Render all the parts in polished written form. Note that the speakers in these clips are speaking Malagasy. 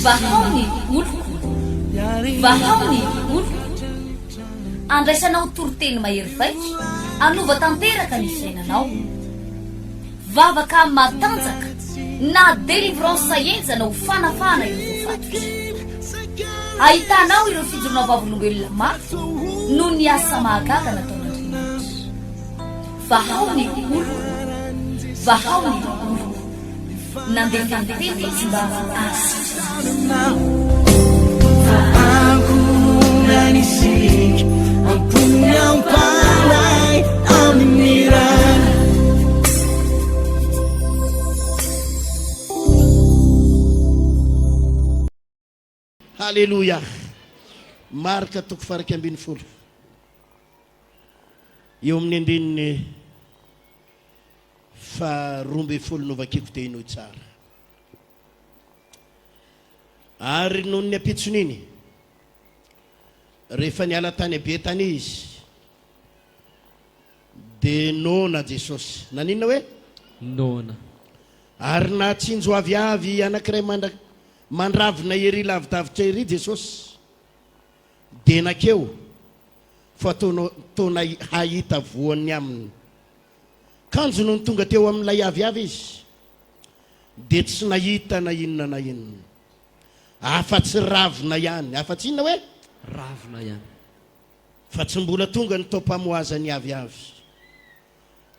Vahao ny Oloko. Vahao ny Oloko. Andraisanao toriteny mahery vaika, anova tanteraka ny fiainanao. Vavaka matanjaka na délivrance enjana ho fanafana ireo fatotra. Ahitanao ireo fijorona vavolombelona maro no ny asa mahagaga nataon'Andriamanitra. Vahao ny Oloko. Vahao ny Oloko. Nandeha tantety izy mba asa. Haleluya. Marka toko faraka ambin'ny folo. Eo amin'ny andininy fa rombe folo no vakiko tehinao tsara. Ary noho ny apitsoniny rehefa niala tany Betany izy de nona Jesosy naninona hoe nona ary natsinjo aviavy anankiray mandravina Hery lavidavitra Hery Jesosy de nakeo fa tona hahita voany aminy kanjo no tonga teo amin'ilay aviavy izy de tsy nahita na inona na inona afa-tsy ravina ihany afa-tsy inona hoe ravina ihany fa tsy mbola tonga ny tao-pamoazany aviavy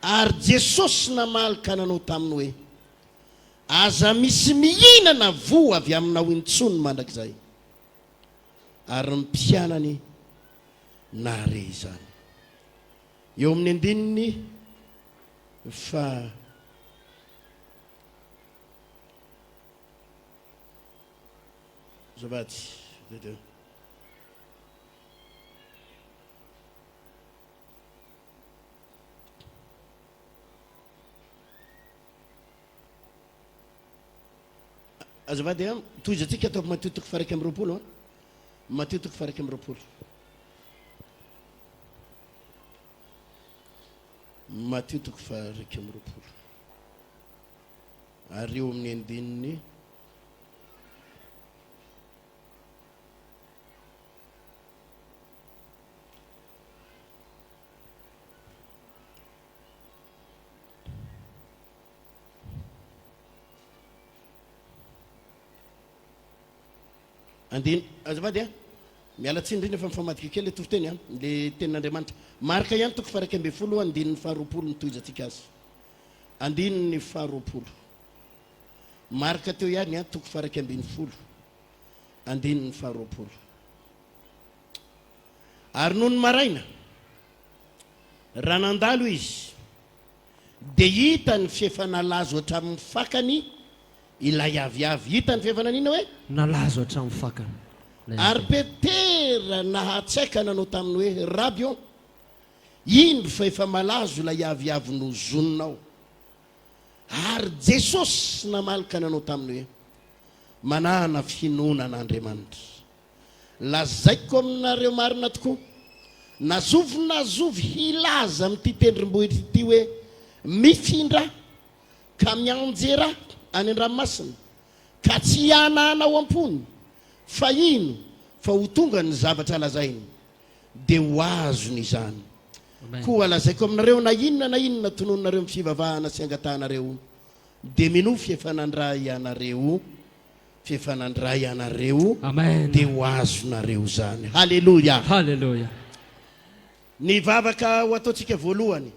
ary Jesosy namalaka nanao taminy hoe aza misy mihinana vo avy aminao intsony mandrakizay ary ny mpianany nare izany. Eo amin'ny andininy fa Zabati de azavady toizatsika atao matotoko faraka amby roapolo matotoko faraka amby roapolo matotoko faraka amby roapolo ary eo amin'ny andininy andin azavady miala tsiny reny efa mifamadika kely toriteny le tenin'Andriamanitra marka ihany toko faraka amby folo andininy faharoapolo nitoizatsika azy andininy faharoapolo marka teo ihany toko faraka ambin'ny folo andininy faharoapolo ary noho ny maraina raha nandalo izy de hita ny fiefanalazo hatramin'ny fakany ilay aviavy hita ny fiefananina hoe nalazo hatramin'ny fakany ary Petera nahatsaika nanao taminy hoe rabio indro fa efa malazo ilay aviavy no zononao ary Jesosy namalaka nanao taminy hoe manana finonan'Andriamanitra lazaiko aminareo marina tokoa nazovy hilaza amin'ity tendrombohitra ity hoe mifindra ka mianjera any an-dranomasina ka tsy hananao ampony fa ino fa ho tonga ny zavatra lazainy de ho azony izany. Koa lazaiko aminareo na inona tononareo amin'ny fivavahana sy angatanareo de mino fiefanandray anareo de ho azonareo zany. Haleluya. Haleluya. Ny vavaka ho ataontsika voalohany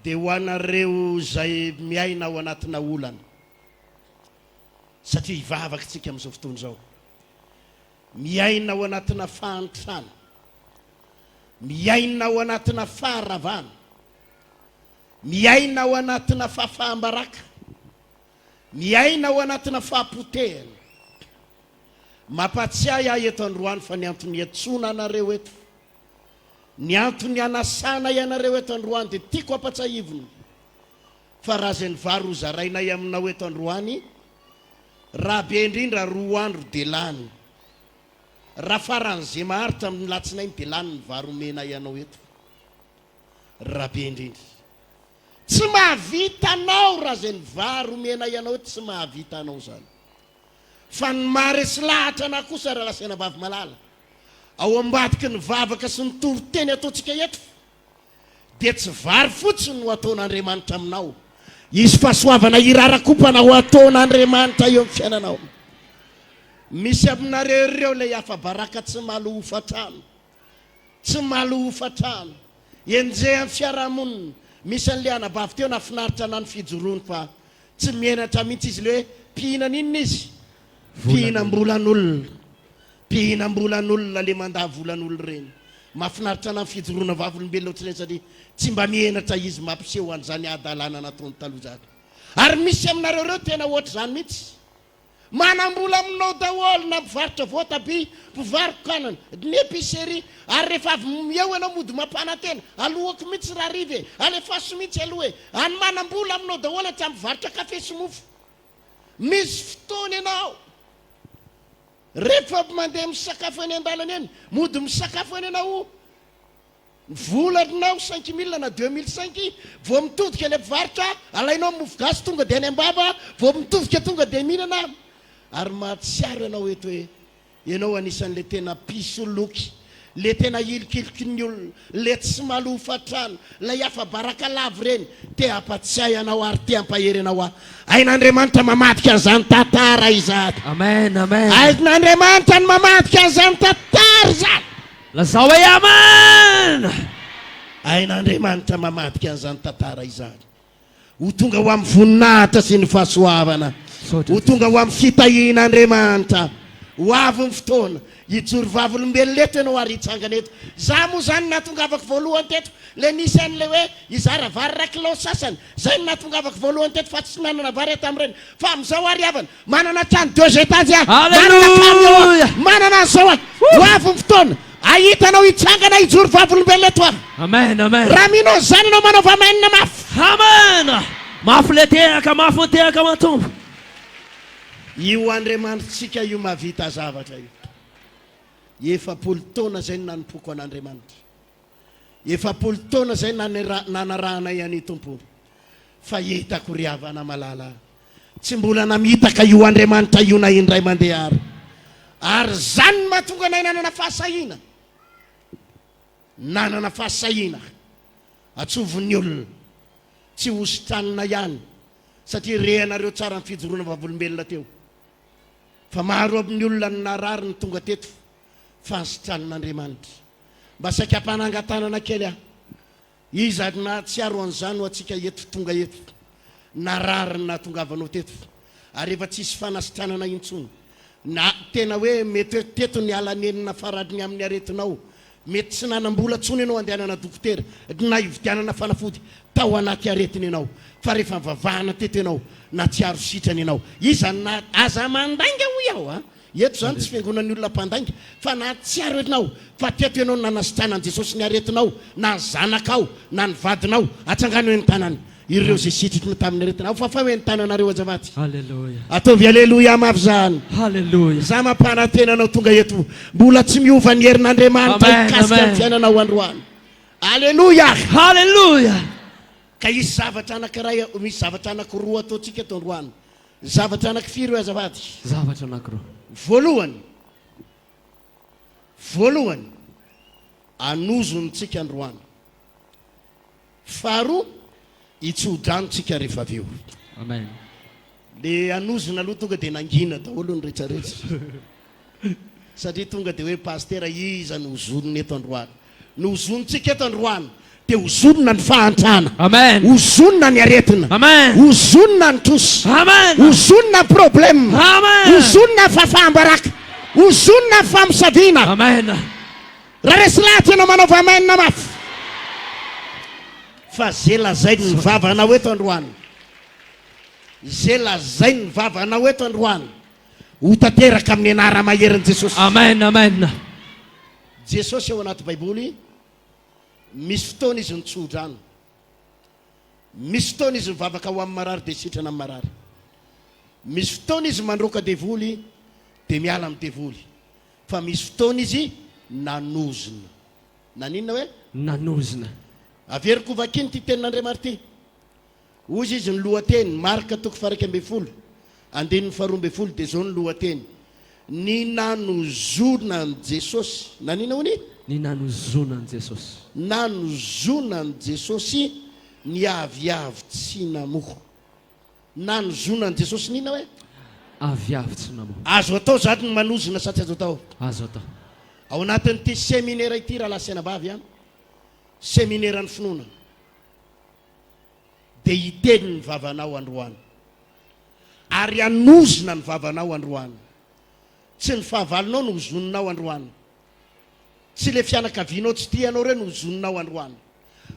de ho anareo zay miaina ao anatina olana satria hivavaka tsika amin'izao fotoana izao miaina ao anatina fahantrana miaina ao anatina faharavana miaina ao anatina fahafahambaraka miaina ao anatina fahampotehana mampatsiahy ahy eto androany fa ny antony atsona anareo eto ny antony anasana ianareo eto androany de tiako ampatsahivony fa raha zay ny varo zarainay aminao eto androany raha be indrindra 2 andro de lany raha faran'izay maharitra amin'ny latsinainy de lany ny varo mena ianao eto raha be indrindra tsy mahavitanao raha zay ny vary omena ianao tsy mahavitanao zany fa ny maharesy lahatra na kosa raha lasaina vavy malala ao ambadiky ny vavaka sy ny toriteny ataontsika eto dia tsy vary fotsiny no ataon'Andriamanitra aminao izy fahasoavana irarakopana ho ataon'Andriamanitra eo amin'ny fiainanao misy aminareo ireo ilay hafa-baraka tsy malo hofatrano tsy malo hofatrano enjeh amin'ny fiarahamonina misy an'ilay anabavy teo nafinaritra na ny fijoroany fa tsy mienatra mihitsy izy le hoe mpihinana inona izy mpihinam-bolan'olona mpihinam-bolan'olona le mandaa volan'olona reny mafinaritra na ny fijoroana vavolombelona ohatr'ireny satria tsy mba mienatra izy mampiseho an'izany adalana nataony taloha zany ary misy aminareo reo tena ohatra zany mihitsy manam-bola aminao daholo na mpivarotra voatabia mpivarokanana ny épicerie ary rehefa avy eo ianao mody mampanantena alohako mihitsy raha rive alefaso mihitsy aloha e any manam-bola aminao daholo atry mpivarotra kafe sy mofo misy fotoana ianao rehefa mandeha misakafo any an-dalana eny mody misakafo any ianao volanao 5 000 na 2005 vao mitodika ilay mpivarotra alainao mofo gasy tonga dia any ambava vao mitodika tonga dia mihinana ary mahatsiaro ianao eto hoe ianao anisan'le tena pisoloky le tena ilikiliky ny olona le tsy malo hofatrano lay hafa-baraka lavo reny te hampatsiay anao ary te hampahery anao ain'Andriamanitra mamadika an'izany tantara izany amen amen ain'Andriamanitra ny mamadika an'izany tantara zany lazao hoe amen ain'Andriamanitra mamadika an'izany tantara izany ho tonga ho amin'ny voninahitra sy ny fahasoavana ho tonga ho amin'ny fitahian'Andriamanitra ho avy ny fotoana hijoro vavolombelona leto ianao ary hitsangana eto za moa zany natongavako voalohany teto le nisy an'le hoe izara vary rakilao sasany zay ny natongavako voalohany teto fa tsy nanana vary eto amin'ireny fa amin'izao ariavana manana trano 2 étages manana an'izao ho avy ny fotoana ahitanao hitsangana hijoro vavolombelona eto ary amen amen raha minao zany anao manaova mainina mafy amen mafy le teraka mafy ny teraka matombo io Andriamanitsika io mahavita zavatra io 7 taona zay nanimpoko an'Andriamanitra 7 taona zay nanarahana ihany tompony fa hitako riavana malala tsy mbola namitaka io Andriamanitra io na indray mandeha ary zany mahatonga nay nanana fahasahina atsovon'ny olona tsy hositranina ihany satria rehanareo tsara ny fijoroana vavolombelona teo fa maro amin'ny olona ny narary ny tonga teto fahasitranan'Andriamanitra mba saika ampanangatanana kely iza na tsiaro an'izany ho atsika eto tonga eto narary na tongavanao teto ary efa tsisy fanasitranana intsony na tena hoe mety teto ny alanenina faradiny amin'ny aretinao mety tsy nanam-bola tsony ianao andehanana dokotera na hividianana fanafody tao anaty aretiny ianao fa rehefa mivavahana teto ianao na tsiaro sitrany ianao iza na aza mandainga ho iaho eto zany tsy fiangonan'ny olona mpandainga fa na tsiaro ianao fa teto ianao nanasitranan'i Jesosy ny aretinao na ny zanakao na ny vadinao atsangany hoe ny tanany ireo zay sitriny tamin'ny aretinao fa hoe ny tananareo azavaty halleluja ataovy alleluia mavy zany halleluja za mampanantenanao tonga eto mbola tsy miova ny herin'Andriamanitra ikasika ny fiainanao androany alleluia halleluja ka isy zavatra anankiray misy zavatra anankiroa ataontsika eto androany zavatra anankifiry hoe azavaty zavatra anankiroa voalohany anozontsika androany faharoa itsodranotsika rehefa avy eo amen le anozona aloha tonga dia nangina daholo ny rehetrarehetra satria tonga dia hoe paster iza no hozonony eto androany no hozonontsika eto androany dia hozonona ny fahantrana amen hozonona ny aretina amen hozonona ny tosy amen hozonona problème amen hozonona fahafahambaraka hozonona famosavina amen raha resy lahatra ianao manaova amainina mafy fa zay lazay ny vavanao eto androany zay lazay ny vavanao eto androany ho tanteraka amin'ny anara maherin'i Jesosy amen amen Jesosy ao anaty baiboly misy fotoana izy nitsodrano misy fotoana izy mivavaka ho amin'ny marary dia sitrana amin'ny marary misy fotoana izy mandroaka devoly dia miala amin'ny devoly fa misy fotoana izy nanozona naninona hoe nanozona averiko vakiny ty tenin'Andriamanitra ty ozy izy ny lohateny marika toko faraika amby folo andininy faharoa amby folo dia zao ny lohateny ny nanozona ny Jesosy nanina hony ny nanozona ny Jesosy nanozona ny Jesosy ny aviavy tsy namoho nanozona ny Jesosy nina hoe aviavy tsy namoho azo atao zany ny manozona satria azo atao azo atao ao anatin'ity séminaire ity raha lasenabavy a séminaire ny finoana dia hiteny ny vavanao androany ary anozona ny vavanao androany tsy ny fahavalonao no hozoninao androany tsy le fianakavianao tsy tianao reo no hozoninao androany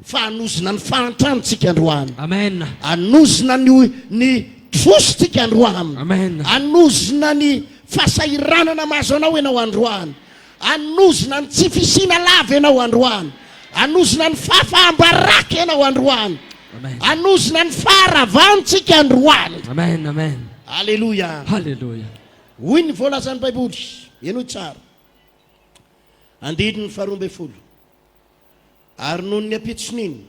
fa anozona ny fahantranotsika androany amen anozona ny trositsika androany amen anozona ny fahasahiranana mahazo anao ianao androany anozona ny tsy fisina lava ianao androany anozona ny fahafahambaraka ianao androany amen anozona ny faharavantsika androany amen amen alleluia halleluja hoy ny voalazan'ny baiboly eno tsara andininy faharoa amby folo ary noho ny apitsoniny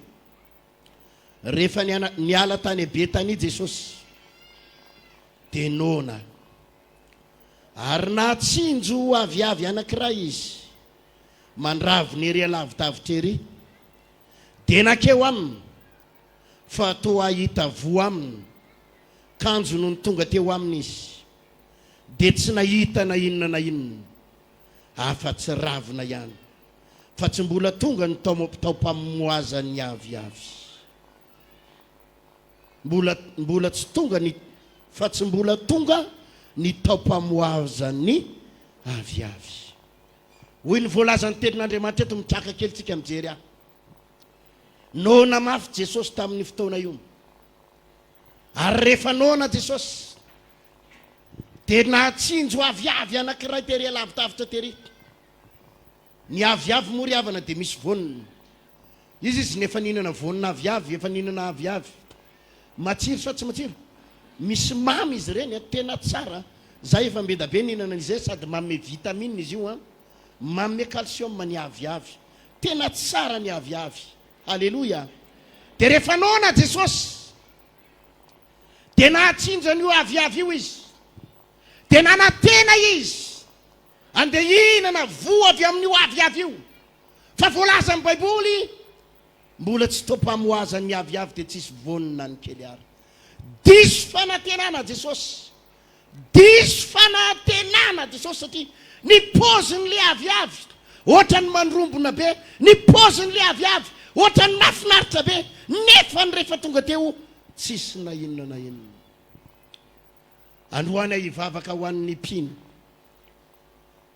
rehefa niala tany Betania Jesosy dia nona ary natsinjo aviavy anankiray izy mandravo ny ery alavidavitra ery dia nakeo aminy fa toa hahita voa aminy kanjo noho ny tonga teo aminy izy dia tsy nahita na inona na inona afa-tsy ravina ihany fa tsy mbola tonga ny tao-pamoazan'ny aviavy mbola tsy tonga ny fa tsy mbola tonga ny tao-pamoazan'ny aviavy hoy ny voalazan'ny tenin'Andriamanitra eto mitraka kely tsika mijery ahy nona mafy Jesosy tamin'ny fotoana io ary rehefa nona Jesosy dia natsinjo aviavy anankiray tery alavitavitra tery ny aviavy mory havana dia misy vonina izy nefa ninana vonina aviavy efa ninana aviavy matsiro sa tsy matsiro misy mamy izy ireny tena tsara zay efa mbeda be ninana izay sady mamy vitamine izy io mamy calcium ny aviavy tena tsara ny aviavy alleluia dia rehefa nona Jesosy dia nahatsinjany io aviavy io izy dia nanantena izy andeha hihinana voa avy amin'io aviavy io fa voalaza ny baiboly mbola tsy tao-pamoazan'ny aviavy dia tsisy vonina ny kely ary diso fanantenana Jesosy diso fanantenana Jesosy satria ny paozin'le aviavy ohatra ny mandrombona be ny paozin'le aviavy ohatra ny mafinaritra be nefa ny rehefa tonga teo tsisy na inona na inona androany hivavaka ho an'ny mpino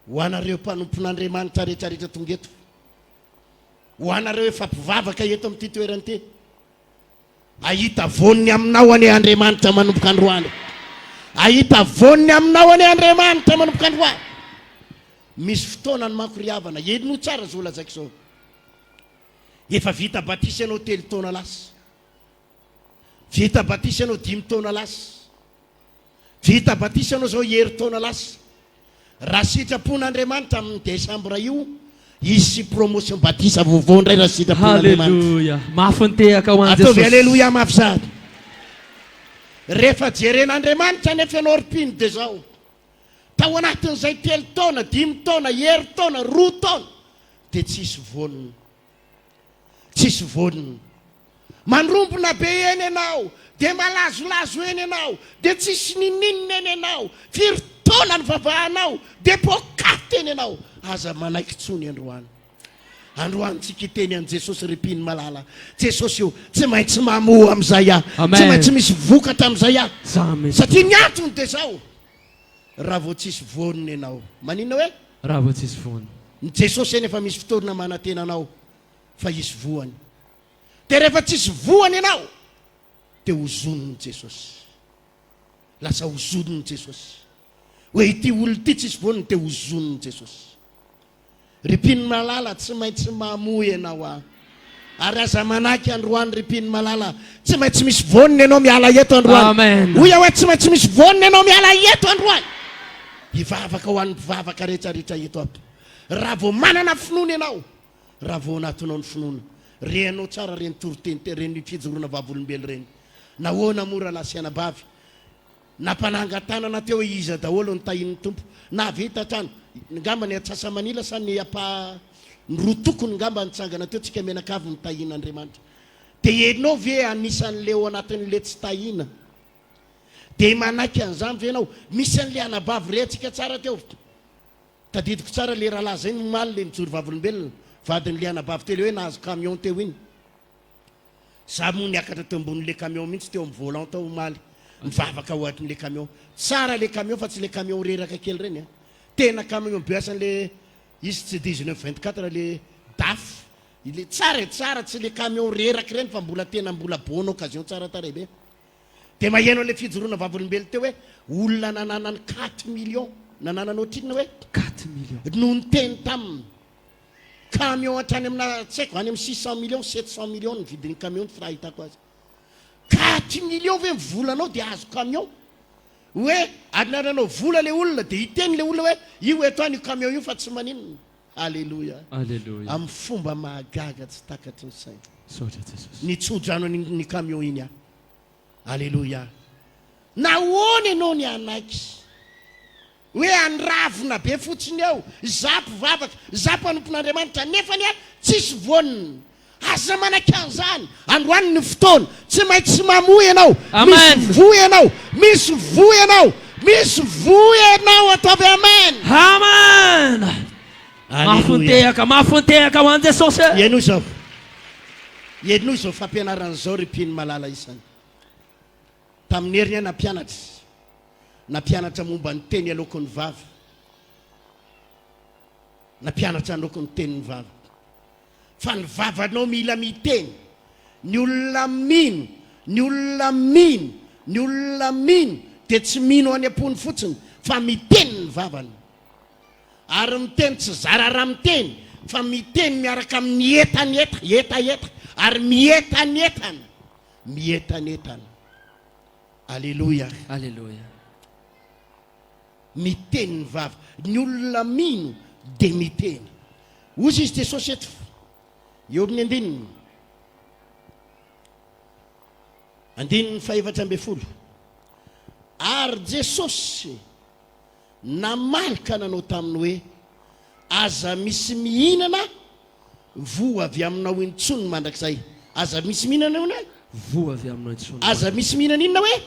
ho anareo mpanompon'Andriamanitra rehetrarehetra tonga eto ho anareo efa mpivavaka eto amin'ity toerany ty ahita voniny aminao ane Andriamanitra manompoka androany ahita voniny aminao ane Andriamanitra manompoka androany misy fotoana ny mankoriavana eno tsara zao lazaiko zao efa vita batisy anao 3 taona lasa vita batisy anao 5 taona lasa vita batisy anao zao hery taona lasa raha sitrapon'Andriamanitra amin'ny desambra io isy promotion batisa vaovao ndray raha sitrapon'Andriamanitra halleluja mafintehaka ho an'i ataovy Jesosy alleluia mafy zany rehefa jeren'Andriamanitra nefa ianao ripiny dia zao tao anatin'izay 3 taona 5 taona hery taona 2 taona dia tsisy vonina tsisy vonina mandrombona be eny ianao dia malazolazo eny ianao dia tsisy nininina eny ianao firy taona ny vavahanao dia pokaty eny ianao aza manaiky tsony androany tsika iteny an' Jesosy ripiny malala Jesosy io tsy maintsy mamoa amin'izay aho tsy maintsy misy vokatra amin'izay aho satria ny antony dia zao raha vao tsisy vonina ianao manina hoe raha vao tsisy vonina ny Jesosy eny efa misy fotoana manantena anao fa isy voany dia rehefa tsisy voany ianao dia hozoniny Jesosy lasa hozoniny Jesosy hoe ity olo ity tsisy voniny dia hozoniny Jesosy ripiny malala tsy maintsy mamoa ianao ary aza manaky androany ripiny malala tsy maintsy misy vonina ianao miala eto androany amen hoy hoe tsy maintsy misy vonina ianao miala eto androany hivavaka ho an'ny mpivavaka rehetrarehetra eto aby raha vao manana finoana ianao raha vao anatinao ny finoana renao tsara reny toriteny reny fijoroana vavolombelo reny nahoana mora lasiana bavy nampanangatanana teo iza daholo ny tahin'ny tompo na vita trano ngambany atsasamanila sa ny nyrotokony ngamba nitsangana teo tsika menakavy nitahina Andriamanitra de enao ve anisan'le ao anatin'le tsy tahina de manaky an'izany ve enao misy an'le anabavy rehatsika tsara teo tadidiko tsara le rahalahy zay nomaly le mijoro vavolombelona vadin'le anabavy teo le hoe nahazo camion teo iny za mo niakatra teo ambonin'le camion mihitsy teo amin'ny volant tao omaly mivavaka ohatrin'le camion tsara le camion fa tsy le camion reraka kely reny tena camion beasan'le izy tsy 1924 le daf ile tsara tsy le camion reraka reny fa mbola tena mbola bonne occasion tsara tarebe de maheno le fijoroana vavolombelo teo hoe olona nananany 4 millions nananany ohatrinona hoe 4 millions no ny teny taminy camion hatrany amina tsy haiko any amin'ny 600 millions 700 millions ny vidin'ny camion tsy raha hitako azy 4 millions ve mivolanao de azo camion hoe adinananao vola le olona de hiteny le olona hoe io eto any camion io fa tsy maninona alleluia alleluia amin'ny fomba mahagaga tsy takatry ny saina sotra Jesus nitsodrano ny camion iny alleluia nahoana ianao ny anaiky hoe andravina be fotsiny eo zapo vavaka zapo anompon'Andriamanitra nefany tsisy vonina aza manaky an'izany androany ny fotoana tsy maintsy mamoy ianao misy voy ianao misy voy ianao misy voy ianao ataovy amen amen mafontehaka ho an'i Jesosy ienoy zao fampianaran'izao rympiny malala isany tamin'ny heriny nampianatra momba ny teny aloko ny vavy nampianatra aloko ny tenyny vavy fa ny vavanao mila miteny ny olona mino de tsy mino any am-pony fotsiny fa miteny ny vavany ary miteny tsy zara raha miteny fa miteny miaraka amin'ny eta ary mientanetana alleluia miteny ny vava ny olona mino de miteny ozy izy Jesosy eto eo amin'ny andininy 7 ary Jesosy namalaka nanao taminy hoe aza misy mihinana vo avy aminao intsony mandrakizay aza misy mihinana hoe vo avy aminao intsony aza misy mihinana inona hoe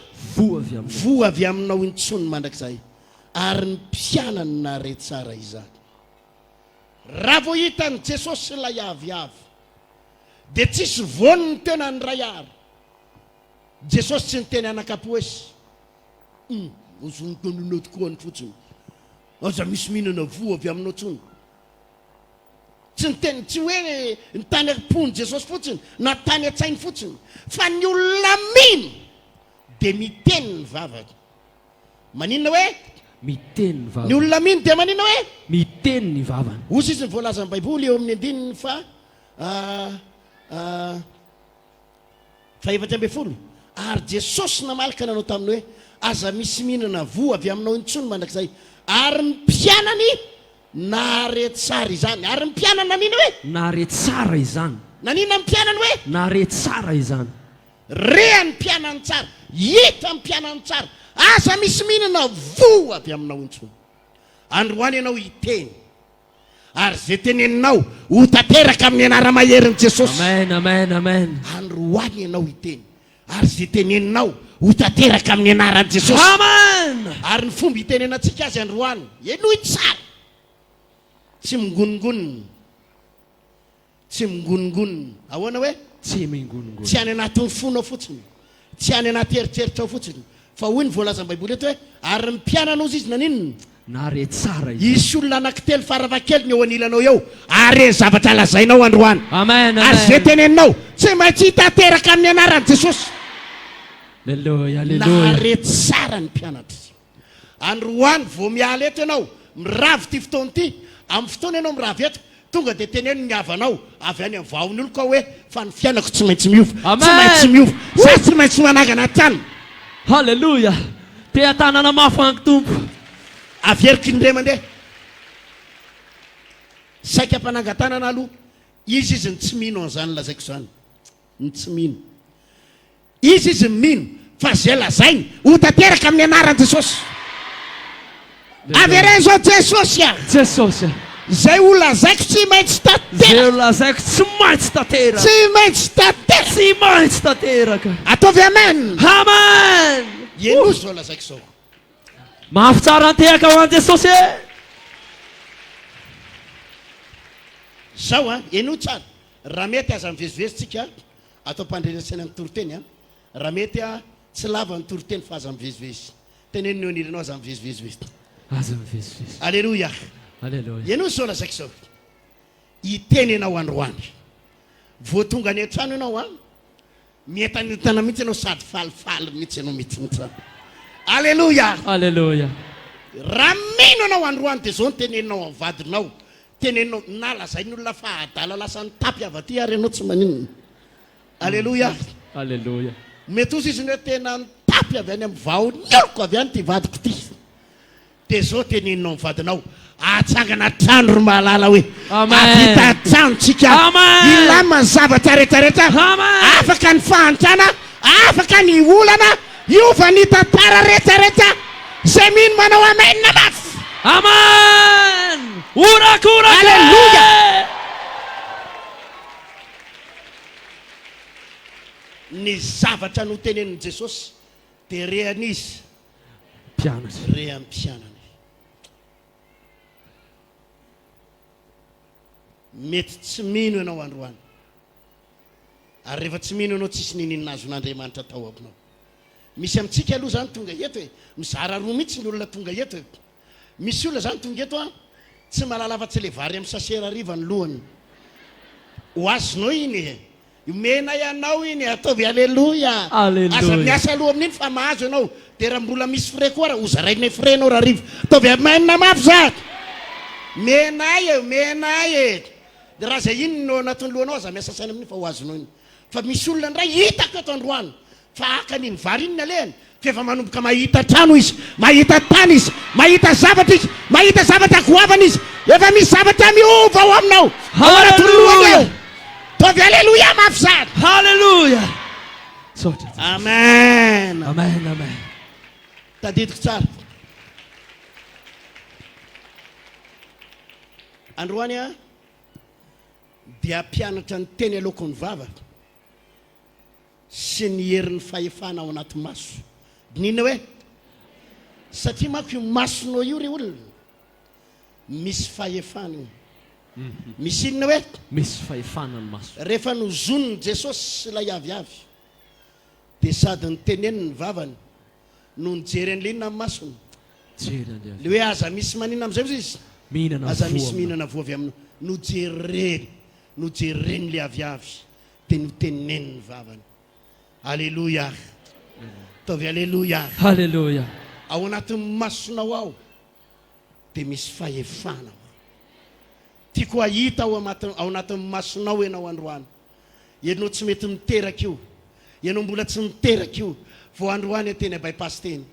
vo avy aminao intsony mandrakizay ary ny mpianany nare tsara izany raha vo hitany Jesosy lay aviavy de tsisy voniny tena ny ray ary Jesosy tsy niteny anakapoesy ozontononao tokoa ny fotsiny aza misy mihinana vo avy aminao tsony tsy niteny tsy hoe ny tany am-pony Jesosy fotsiny na tany an-tsainy fotsiny fa ny olona mino de miteny ny vavaka maninona hoe miteny ny vavany ny olona mino de maninona hoe miteny ny vavany ozy izy ny voalaza ny baiboly eo amin'ny andininy fa 7 ary Jesosy namalaka nanao taminy hoe aza misy mihinana vo avy aminao intsony mandrakizay ary ny mpianany nare tsara izany ary ny mpianany nanina hoe nare tsara izany nanina ny mpianany hoe nare tsara izany rea ny mpianany tsara hita ny mpianany tsara aza misy mihinana vo avy aminao intsony androany ianao hiteny ary zay teneninao ho tanteraka amin'ny anara-maherin'i Jesosy amen androany ianao hiteny ary zay teneninao ho tanteraka amin'ny anaran'i Jesosy amen ary ny fomba hitenenantsika azy androany enoy tsara tsy mingonongonina ahoana hoe tsy mingonongonina tsy any anatin'ny fonao fotsiny tsy any anaty eritreritrao fotsiny fa hoy ny voalazan'ny baiboly eto hoe ary ny mpianana ozy izy naninona nare tsara isy olona anankitelo faravakely ny eo anilanao eo ary ny zavatra lazainao androany amen ary zay teneninao tsy maintsy hitanteraka amin'ny anaran'i Jesosy alleluia nare tsara ny mpianatra androany vo miala eto ianao miravy ty fotoana ty amin'ny fotoana ianao miravy eto tonga de teneno ny havanao avy any amin'ny Vahao ny olo ka hoe fa ny fianako tsy maintsy miova tsy maintsy miova sa tsy maintsy manangana tany halleluia te atanana mafy anky tompo averiky ny ray mandeha saika ampanangatanana aloha izy ny tsy mino an'izany lazaiko zany ny tsy mino izy mino fa zay lazainy ho tanteraka amin'ny anaran'i Jesosy. Avereny zao Jesosy a. Jesosy. Zay ho lazaiko tsy maintsy tanteraka. Zay ho lazaiko tsy maintsy tanteraka. Tsy maintsy tanteraka. Tsy maintsy tanteraka. Ataovy amen. Amen. Eno zao lazaiko zao. Mafy tsara antehaka ho an'i Jesosy. Zao a, eno tsara. Raha mety aza mivezivezitsika atao mpandrenesena ny toriteny a. Raha mety a tsy lava ny toriteny fa aza mivezivezy. Teneniny aniranao aza mivezivezy. Aza mivezivezy. Alleluia. Alleluia. Eno zao lazaiko zao. Iteny anao androany. Vao tonga any an-trano ianao a, mientanentana mihitsy ianao sady falifaly mihitsy ianao mihitsy. Alleluia. Alleluia. Raha mino anao androany dia zao ny teneninao amin'ny vadinao. Teneninao nalazainy olona fa adala lasa nitapy avy aty ary ianao tsy maninona. Alleluia. Alleluia. Mety ozy izy ny hoe tena nitapy avy any amin'ny Vahao nioloko avy any ty vadiko ty. Dia zao teneninao amin'ny vadinao. Atsangana trano ry mahalala hoe. Amen. Avita trano tsika. Amen. Ilamany zavatra rehetrarehetra. Amen. Afaka ny fahantrana. Afaka ny olana. Iova ny tantara rehetrarehetra. Zay mino manao amen na mafy. Amen. Orakora. Alleluia. Ny zavatra no tenenin' Jesosy dia rehan'izy Mpianatra. rehan'ny mpianany. Mety tsy mino ianao androany. Ary rehefa tsy mino ianao tsisy nininina azo n'Andriamanitra tao aminao. Misy amintsika aloha zany tonga eto e. Mizara roa mihitsy ny olona tonga eto e. Misy olona zany tonga eto a tsy mahalala fa tsy le vary amin'ny sasera riva ny lohany. Ho azonao iny e. Mena ianao iny ataovy alleluia. Alleluia. Aza miasa aloha amin'iny fa mahazo ianao. Dia raha mbola misy fre koa raha hozarainy frenao raha riva. Ataovy amen mafy zany. Menay e, menay e. Dia raha zay iny no anatin'ny lohanao aza miasa saina amin'iny fa ho azonao iny. Fa misy olona ndray hitako eto androany. Fa hakan'iny vary iny nalehany. Fa efa manomboka mahita trano izy, mahita tany izy, mahita zavatra izy, mahita zavatra goavana izy. Efa misy zavatra miova ao aminao. Ao anatin'ny lohany eo. Taovy alleluia mafy zany. Halleluja. Sotra. Amen. Amen. Amen. Tadidiko tsara. Androany a dia mpianatra ny teny aloko ny vava sy ny herin'ny fahefana ao anaty maso. Nina hoe satria manko io masonao io ry olona misy fahefana io. Misy inona hoe Misy fahefana ny maso. rehefa nozoniny Jesosy ilay aviavy dia sady nyteneniny ny vavany no nijery an'ilay inona amin'ny masony. Jery an'ilay Le hoe aza misy manina amin'izay moa izy. mihinana Aza voa misy aminao. mihinana voa avy aminao. Nojereny le aviavy dia noteneniny ny vavany. Alleluia. Taovy alleluia. Halleluja. Ao anatin'ny masonao ao dia misy fahefana. Tiako ahita ao anatin'ny masonao ianao androany. Ianao tsy mety miteraka io. Ianao mbola tsy miteraka io. Vao androany teny bypass teny.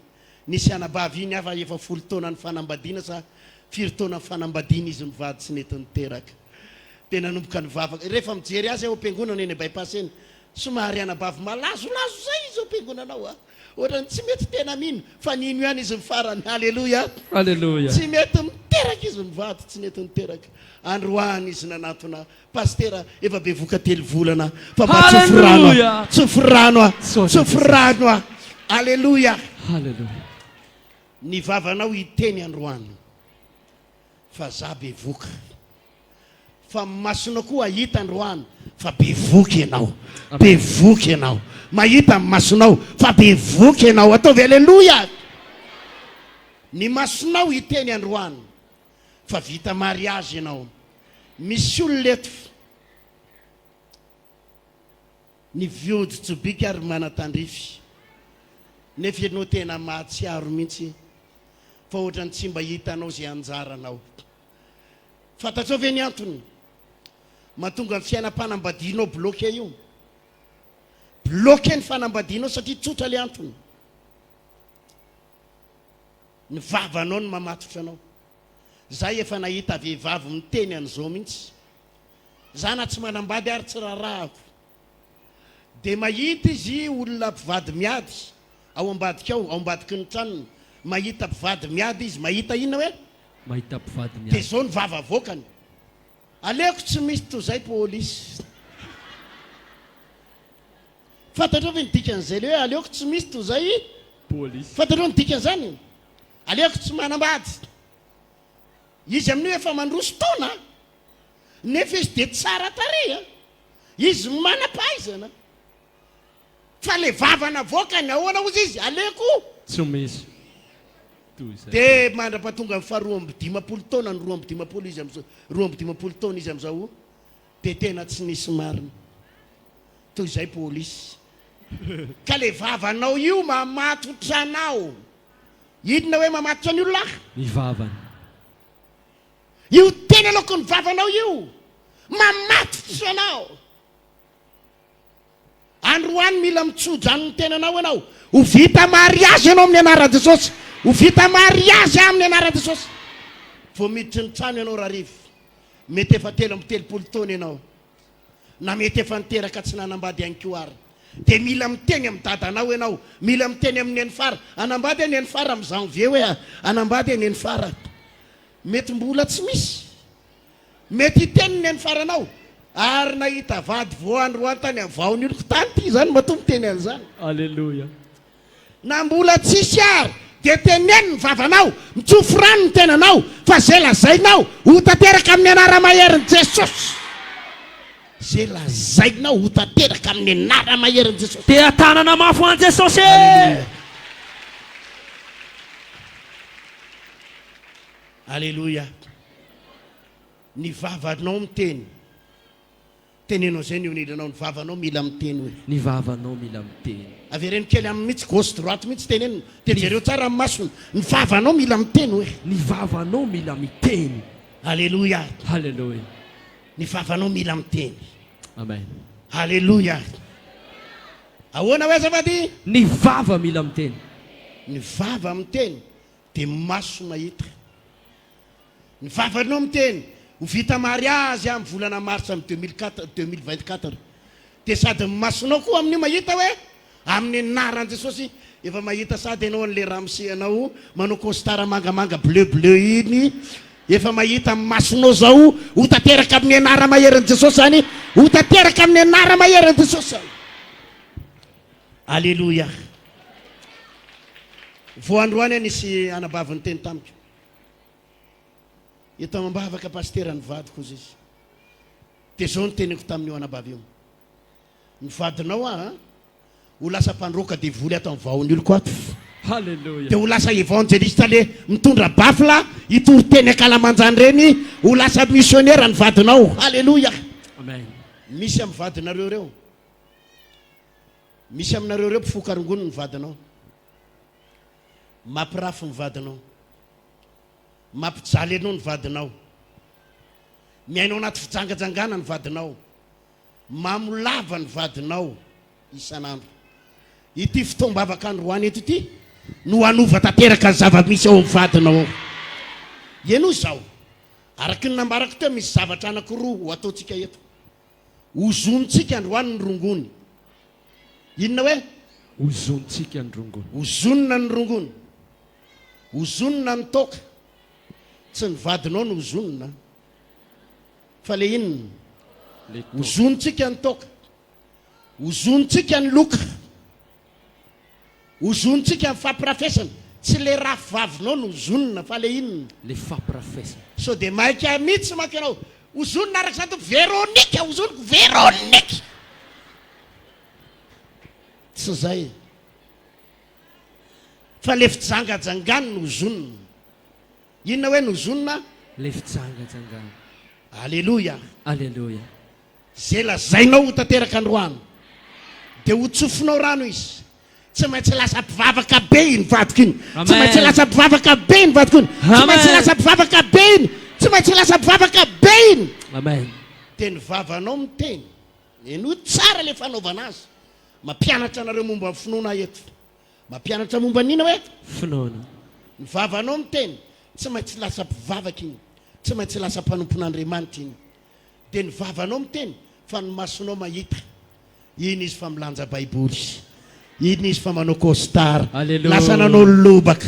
Nisy anabavy iny afa efa 10 taona ny fanambadiana sa 4 taona ny fanambadiana izy mivady tsy nety niteraka. Tena nanomboka ny vavaka. Rehefa mijery azy ao am-piangonana eny bypass eny. Somary anabavy malazolazo zay izy ao am-piangonanao a. Ohatrany tsy mety tena mino fa nino ihany izy mifarany. Alleluia. Halleluja. Tsy mety miteraka izy mivady tsy nety niteraka. Androany izy nanatona pastera efa bevoka 3 volana fa mba Halleluja. tsofirano a. Tsofirano a. Alleluia. Halleluja. Ny vavanao iteny androany fa za bevoka. Fa masonao koa ahita androany fa bevoka ianao. Bevoka ianao. Mahita masonao fa bevoka ianao. Ataovy alleluia. Ny masonao iteny androany fa vita mariage ianao. Misy olona eto ny viodi-tsobika ary manatandrify. Nefa ianao tena mahatsiaro mihitsy fa ohatrany tsy mba hitanao zay anjaranao. Fantatrao ve ny antony mahatonga ny fiainam-panambadianao bloqué io? Bloqué ny fanambadianao satria tsotra le antony. Ny vavanao no mamatotra anao. Zay efa nahita vehivavy miteny an'izao mihitsy. Zana tsy manambady ary tsy rarahako. dia mahita izy olona mpivady miady ao ambadika ao ambadiky ny tranony mahita mpivady miady izy mahita inona hoe mahita mpivady dia miady zao ny vava voakany aleko tsy misy toy izay pôlisy fantatrao ve nidikan'izay le hoe aleoko tsy misy toy izay pôlisy fantatrao nidikan'izany aleoko tsy manambady izy amin'io efa mandroso taona nefa izy dia tsara tareha izy manam-pahaizana fa le vavana voakany ahoana ozy izy aleko tsy misy toy izay dia mandra-pahatonga amin'ny faharoa amby dimapolo taona ny roa amby dimapolo izy am'zao roa amby dimapolo taona izy am'izao dia tena tsy nisy marina toy izay pôlisy ka le vavanao io mamatotra anao inona hoe mamatotra ny olona ny vavany io tena aloko ny vavanao io mamatotra anao androany mila mitsodrano ny tenanao ianao ho vita mariazy ianao amin'ny anaran Jesosy ho vita mariazy amin'ny anaran Jesosy vao miditry ny trano ianao rarivo mety efa 3 taona ianao na mety efa niteraka tsy nanambady ihany koa ary dia mila miteny amin'ny dadanao ianao mila miteny amin'ny eny fara anambady any eny fara amin'ny janvier hoe anambady any eny fara mety mbola tsy misy mety hiteniny eny faranao ary nahita vady voandroany tany avaony oloko tany ty zany matombo teny an'izany alleluia na mbola tsisy ary dia teneny ny vavanao mitsofo rano ny tenanao fa zay lazainao ho tanteraka amin'ny anara-maherin'i Jesosy zay lazainao ho tanteraka amin'ny anara-maherin'i Jesosy dia tanana mafy an Jesosy alleluia ny vavanao miteny tenenao zay ny onidranao ny vavanao mila miteny hoe ny vavanao mila miteny avereny kely amin'ny mihitsy gauche droite mihitsy tenenina dia jereo tsara amin'ny masony ny vavanao mila miteny hoe ny vavanao mila miteny alleluia halleluia ny vavanao mila miteny amen alleluia ahoana hoe azafady ny vava mila miteny ny vava miteny dia maso mahita ny vavanao miteny ho vita mariazy amin'ny volana mars amin'ny 2024 dia sady masonao koa amin'io mahita hoe amin'ny anaran Jesosy efa mahita sady ianao an'le ramose anao manao costara mangamanga bleu iny efa mahita masonao zao ho tanteraka amin'ny anara-maherin'i Jesosy zany ho tanteraka amin'ny anara-maherin'i Jesosy zany alleluia voandroany nisy anabaviny teny tamiko eto mambavaka pasteur ny vadiko izy dia zao ny teniko tamin'io anabavy io ny vadinao ho lasa mpandroka dia voly ato amin'ny vahony oloko ato halleluia dia ho lasa évangéliste le mitondra bafla hitory teny akalamanjany reny ho lasa missionnaire ny vadinao halleluia amen misy amin'ny vadinareo reo misy aminareo reo mpifokarongony ny vadinao mampirafy ny vadinao mampijaly anao ny vadinao miainao anaty fijangajangana ny vadinao mamolava ny vadinao isan'andro ity fotoam-bavaka androany eto ity no anova tanteraka ny zava-misy ao amin'ny vadinao eno zao araky ny nambarako teo misy zavatra anankiroa ho ataontsika eto hozonitsika androany ny rongony inona hoe hozonitsika ny rongony hozonina ny rongony hozonina ny toka tsy ny vadinao no hozonina fa le inona hozonitsika ny toka hozonitsika ny loka hozonitsika ny fampirafesana tsy le rafy vavinao no hozonina fa le inona le fampirafesana so dia maika mihitsy manko ianao hozonina araka zato veronika hozoniko veronika tsy zay fa le fijangajangany no hozonina inona hoe no hozonina le fijangajangany alleluia alleluia zay lazainao ho tanteraka androany dia ho tsofinao rano izy tsy maintsy lasa mpivavaka be iny vadiko iny tsy maintsy lasa mpivavaka be iny vadiko iny tsy maintsy lasa mpivavaka be iny tsy maintsy lasa mpivavaka be iny amen dia ny vavanao miteny eno tsara le fanaovana azy mampianatra anareo momba ny finoana eto mampianatra momba nina hoe finoana ny vavanao miteny tsy maintsy lasa mpivavaka iny tsy maintsy lasa mpanompon'Andriamanitra iny dia ny vavanao miteny fa ny masonao mahita iny izy fa milanja baiboly, iny izy fa manao costard, Alléluia. lasa nanao lobaka.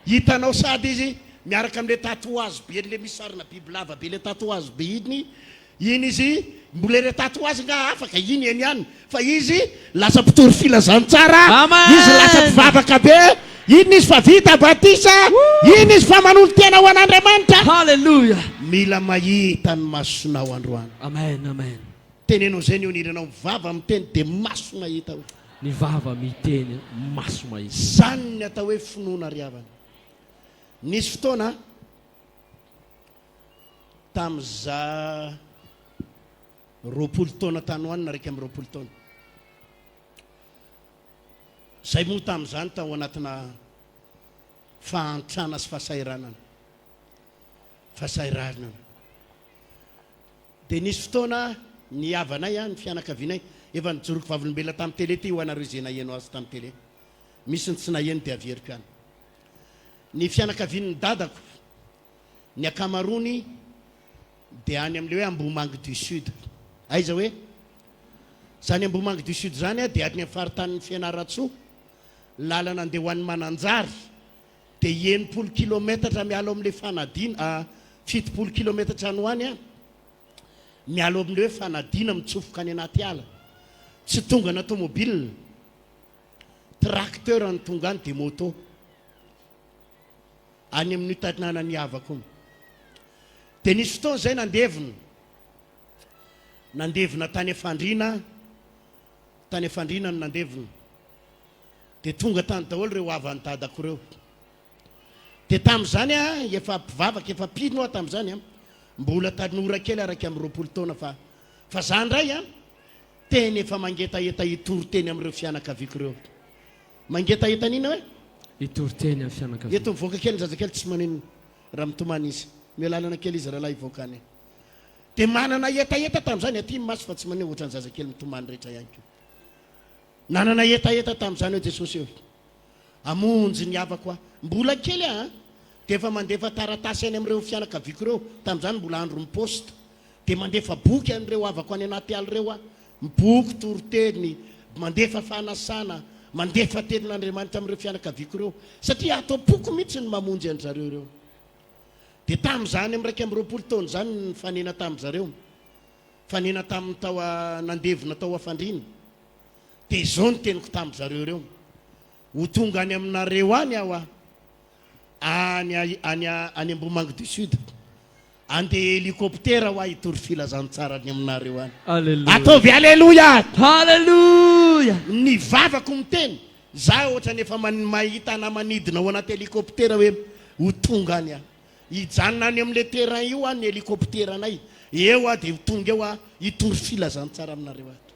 Hitanao sady izy miaraka am'le tatouage be le misy sarina biby lava be le tatouage be iny izy mbola le tatouage nga afaka iny eny ihany fa izy lasa mpitory filazantsara, Amen. izy lasa mpivavaka be, iny izy fa vita batisa, iny izy fa manolo tena ho an'Andriamanitra. Hallelujah. Mila mahita ny masonao androany. Amen, amen. Tenenao zay ny oniranao mivava miteny de maso mahita hoe. Ny vava miteny maso mahita. Zany ny atao hoe finoana riavana. Nisy fotoana tam'za 20 taona tany hoany na raiky amin'ny 20 taona. Zay moa tam'zany tao anatina fahantrana sy fahasahiranana. Fahasahiranana. De nisy fotoana ny havanay ny fianakavinay efa nijoroky vavolombelona tamin'ny télé ty ho anareo izay nahenao azy tamin'ny télé. Misy ny tsy naheno dia averiko ihany. Ny fianakavian'ny dadako, ny akamarony dia any amin'le hoe Ambohimangy du Sud. Aiza hoe? Zany Ambohimangy du Sud zany dia any amin'ny faritanin'ny Fianaratsoa, lalana andeha ho an'ny Mananjary, dia 90 kilometatra mialo amin'le fanadina, 70 kilometatra any hoany mialo amin'le hoe fanadina mitsofoka any anaty ala. Tsy tonga na tomobile, tracteur ny tonga any dia moto. Any amin'ny tanàna ny havako. Dia nisy fotoana zay nandevina tany Efandrina, tany Efandrina no nandevina. Dia tonga tany daholo reo havan'ny dadako reo. Dia tamin'izany efa mpivavaka, efa pino tamin'izany mbola tanora kely araka amin'ny 20 taona fa zany ndray teny efa mangetaheta itory-teny amin'ireo fianakaviako reo. Mangetaheta nina hoe? Itory-teny amin'ny fianakaviana. Eto mivoaka kely ny zazakely tsy maneno raha mitomany izy. Mialalana kely izy rahalahy ivokany. Dia manana etaeta tamin'izany aty maso fa tsy maneho ohatran'ny zazakely mitomany rehetra ihany koa. Nanana etaeta tamin'izany hoe Jesosy eo. Amonjy ny havako mbola kely dia efa mandefa taratasy any amin'ireo fianakaviako reo. Tamin'izany mbola andro ny posta. Dia mandefa boky an'ireo havako any anaty ala reo miboky toriteny, mandefa fanasana, mandefa tenin'Andriamanitra amin'ireo fianakaviako reo. Satria atao poko mihitsy ny mamonjy an zareo reo. Dia tamin'izany amin'ny 20 taona zany ny fanena tamin'zareo. Fanena tamin'ny tao nandevina tao Afandrina. Dia izao ny teniko tamin'zareo reo. Ho tonga any aminareo any aho any Ambohimangy du Sud. Andeha hélicoptère ho hitory filazantsara any aminareo any. Alléluia. Ataovy alléluia. Hallelujah. Ny vavako miteny za ohatra nefa mahita na manidina ho anaty hélicoptère hoe ho tonga any hijanona any amin'le terrain io ny hélicoptère anay eo dia tonga eo hitory filazantsara aminareo ato.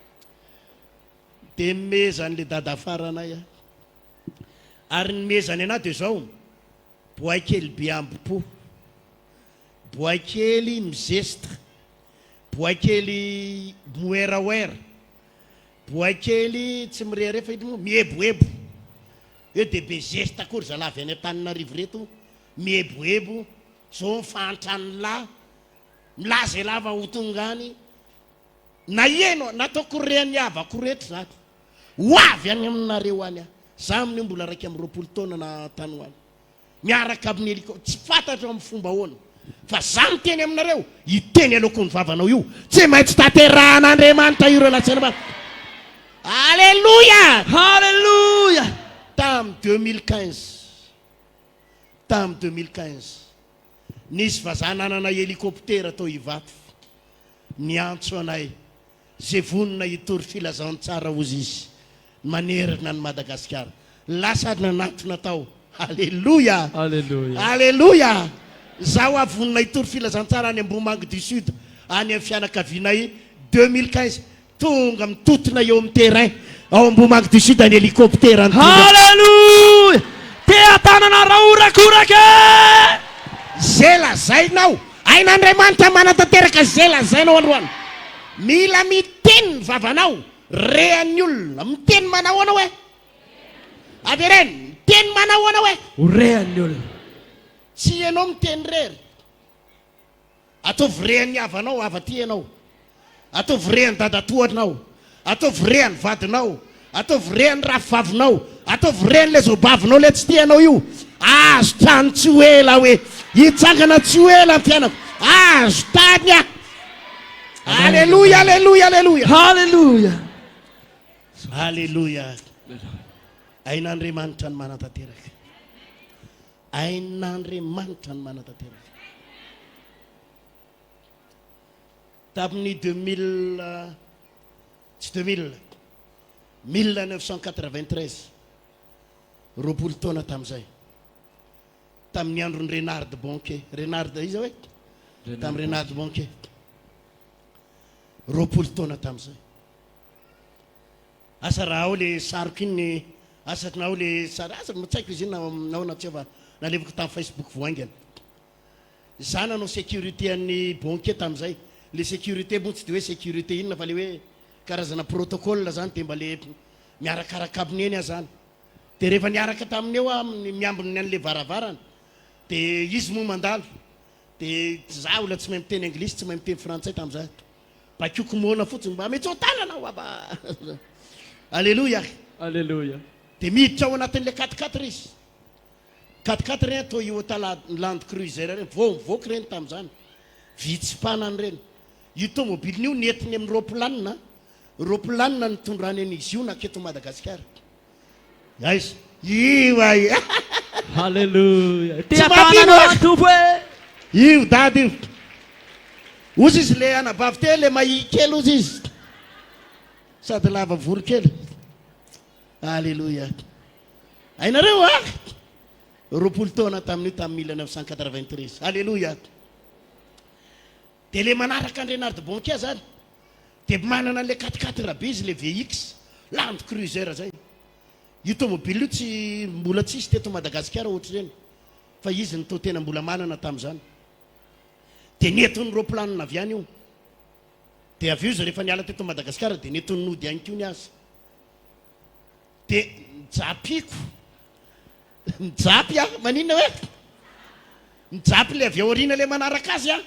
Dia mezany le dada afara anay ary ny mezany anahy dia zao boay kely be ambo-po, boay kely mizestra, boay kely moeraoera, boay kely tsy mireherefa ito mieboebo. Eo dia be zesta akory zalavy any Antananarivo reto mieboebo zao mifantrany lahy milaza lava ho tonga any na eno nataoko reany havako rehetra zany ho avy any aminareo any za amin'ny mbola raiky amin'ny 20 taona na tany hoany miaraka amin'ny helicoptère tsy fantatra amin'ny fomba hoana fa za miteny aminareo hiteny aloko ny vavanao io tsy maintsy taterahan'Andriamanitra io reo latsena ba. Alléluia. Hallelujah. Tamin'ny 2015 nisy vazaha nanana hélicoptère atao Ivato niantso anay zay vonona hitory filazantsara ozy izy manerina ny Madagasikara lasa nanatona tao. Alléluia. Alléluia. Alléluia. Zaho avonina hitory filazantsara any Ambohimangy du Sud any amin'ny fianakavinay 2015 tonga mitotona eo amin'ny terrain ao Ambohimangy du Sud any hélicoptère. Hallelujah. Tea tanana raorakoraka. Zay lazainao ain'Andriamanitra manatanteraka zay lazainao androany. Mila miteny vavanao rean'ny olona miteny manao anao hoe avereny miteny manao anao hoe rean'ny olona tsy ianao miteny rery ataovy rean'ny havanao avaty ianao ataovy rean'ny dadatoanao ataovy rehany vadinao, ataovy rehany rafivavinao, ataovy rehany le zobavinao le tsy tianao io. Azo tany tsy ho ela hoe hitsangana tsy ho ela ampianako. Azo tany a. Alléluia, alléluia, alléluia. Hallelujah. Alléluia. Ain'Andriamanitra ny manantanteraka. Ain'Andriamanitra ny manantanteraka. Tamin'ny 2000 tsy 2000 1993 roapolo taona tamin'izay, tamin'ny andron'ny Renard Bonquet. Renard izy hoe tamin'ny Renard Bonquet, roapolo taona tamin'izay. Asa raha ao le sariko iny, asatrinao le sary asa tsaiko izy iny naona tsy ava nalevako tamin'ny Facebook voaingana. Za nanao sécurité an'ny Bonquet tamin'izay. Le sécurité moa tsy de hoe sécurité inona fa le hoe karazana protocole zany, de mba le miarakaraka aminy eny zany. De rehefa niaraka taminy eo miambiny an'le varavarana, de izy moa mandalo, de za ola tsy mahay miteny anglisy, tsy mahay miteny frantsay tamin'izay. Bakioko mona fotsiny mba metsy tanana ao aba. Alléluia. Alléluia. De miditra ao anatin'le 4x4 izy. 4x4 reny Toyota Land Cruiser reny, voky reny tamin'izany. Vitsim-panany reny. Io tomobile io netiny amin'ny roaplanina ny tondrany an'izy io naketo Madagasikara. Aiza io ay. Hallelujah. Tsy mampino Tompo e. io dady io. Ozy izy le anabavy te le mahi kely ozy izy, sady lava volo kely. Alléluia. Ainareo a roapolo taona tamin'io tamin'ny 1993. Alléluia. De le manaraka ny Renard Bonquet zany, de manana le 4x4 rabe izy, le VX Land Cruiser zay. Io tomobile io tsy mbola tsisy teto Madagasikara ohatry reny, fa izy ny to tena mbola manana tamin'izany. De netony roaplanina avy any io. De avy io izy rehefa niala teto Madagasikara de netony nody any kio ny azy. De nijapiko, nijapy a maninona hoe nijapy le avy aorina le manaraka azy a,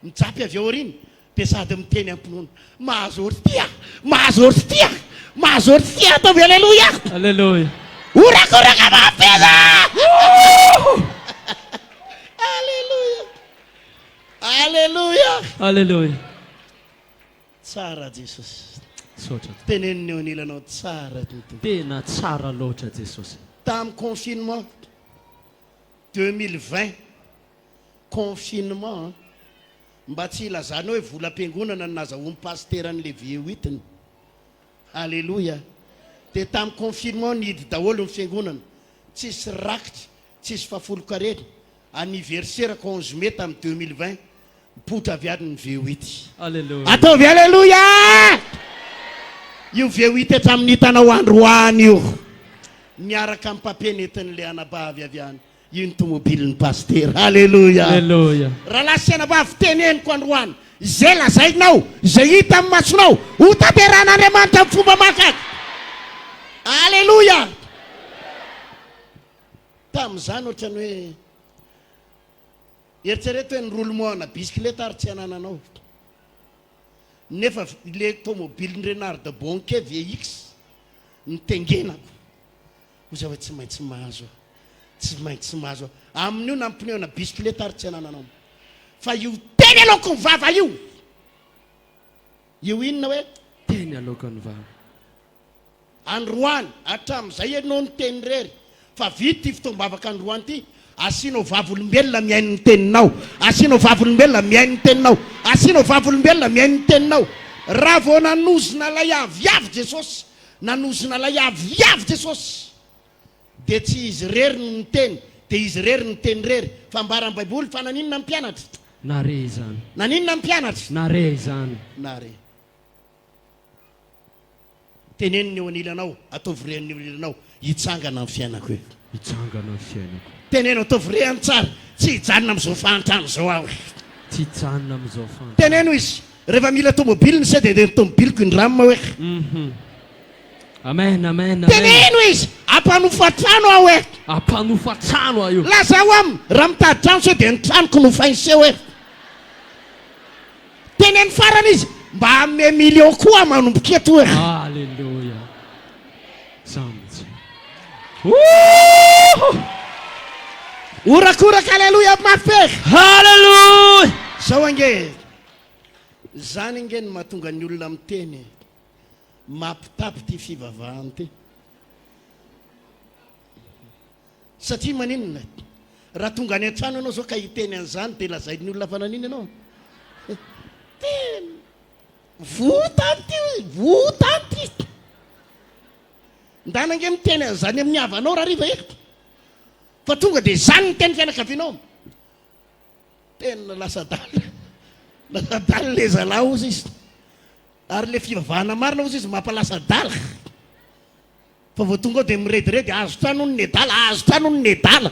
nijapy avy aorina, de sady miteny ampinoana, mahazo ory tia, mahazo ory tia, mahazo ory tia. Ataovy alléluia. Alléluia. Orakoraka mapeza. Alléluia. Alléluia. Alléluia. Tsara Jesosy. Sotra. Teneniny eo anilanao tsara tontolo. Tena tsara loatra Jesosy. Tamin'ny confinement 2020, confinement mba tsy ilazana hoe vola am-piangonana ny nazahoan'ny pasteran'le V8-ny. Alléluia. De tamin'ny confinement nidy daholo ny fiangonana, tsisy rakitra, tsisy fahafolo-karena. Anniversaire 11 mai tamin'ny 2020, mipotra avy any ny V8. Alléluia. Ataovy alléluia. Io V8 hatramin'ny hitanao androany io, miaraka amin'ny papienetin'le anabavy avy any. Io ny tomobilin'ny paster. Alléluia. Alléluia. Raha lasy anabavy teneniko androany, zay lazainao, zay hita amin'ny masonao, ho tanteran'Andriamanitra amin'ny fomba makaka. Alléluia. Tamin'izany ohatrany hoe eritrereto hoe nyroulement na bisikileta ary tsy anananao, nefa le tomobilin'ny Renard Bonquet VX nitengenako, ozy hoe tsy maintsy mahazo, tsy maintsy mahazo. Amin'io nampineo na bisikileta ary tsy anananao, fa io teny aloko ny vava io, io inona hoe Teny alokan'ny vava. androany hatramin'izay ianao ny teny rery, fa vity fitombavaka androany ty. Asianao vavolombelona miainy ny teninao, asianao vavolombelona miainy ny teninao, asianao vavolombelona miainy ny teninao. Raha vao nanozona lay aviavy Jesosy, nanozona lay aviavy Jesosy, de tsy izy rery ny teny, de izy rery ny teny rery. Fa mbaran'ny Baiboly fa naninona mpianatra, Nare zany. naninona mpianatra, Nare zany. nare. Teneniny eo anilanao, ataovy reniny eo anilanao, hitsangana amin'ny fiainako io. Hitsangana amin'ny fiainako. Teneno ataovy reny tsara, tsy hijanona amin'izao fahantrano zao aho. Tsy hijanona amin'izao fantany. Teneno izy, rehefa mila tomobiliny se de tomobiliko indramina hoe. Amen, amen, amen. Teneno izy, ampanofa-trano aho hoe. Ampanofa-trano aho io. Lazao aminy, raha mitady trano se de ny tranoko nofainy se hoe. Teneno farany izy, mba me million koa manomboka eto. Alléluia. Samedi. Orakoraka alléluia mafy. Alléluia. Zao ange zany ange ny mahatonga ny olona miteny mampitapy ty fivavahany ty. Satria maninona raha tonga any an-trano anao zao ka hiteny an'izany de lazain'ny olona fa nanino ianao. Votanty ndanange miteny an'izany amin'ny havanao raha riva eto fa tonga de zany ny teny fianakavianao tena lasadala le zalahy ozy izy ary le fivavahana marina ozy izy mampalasadala fa vao tonga ao de mirediredy azo tranony nedala azo tranony nedala.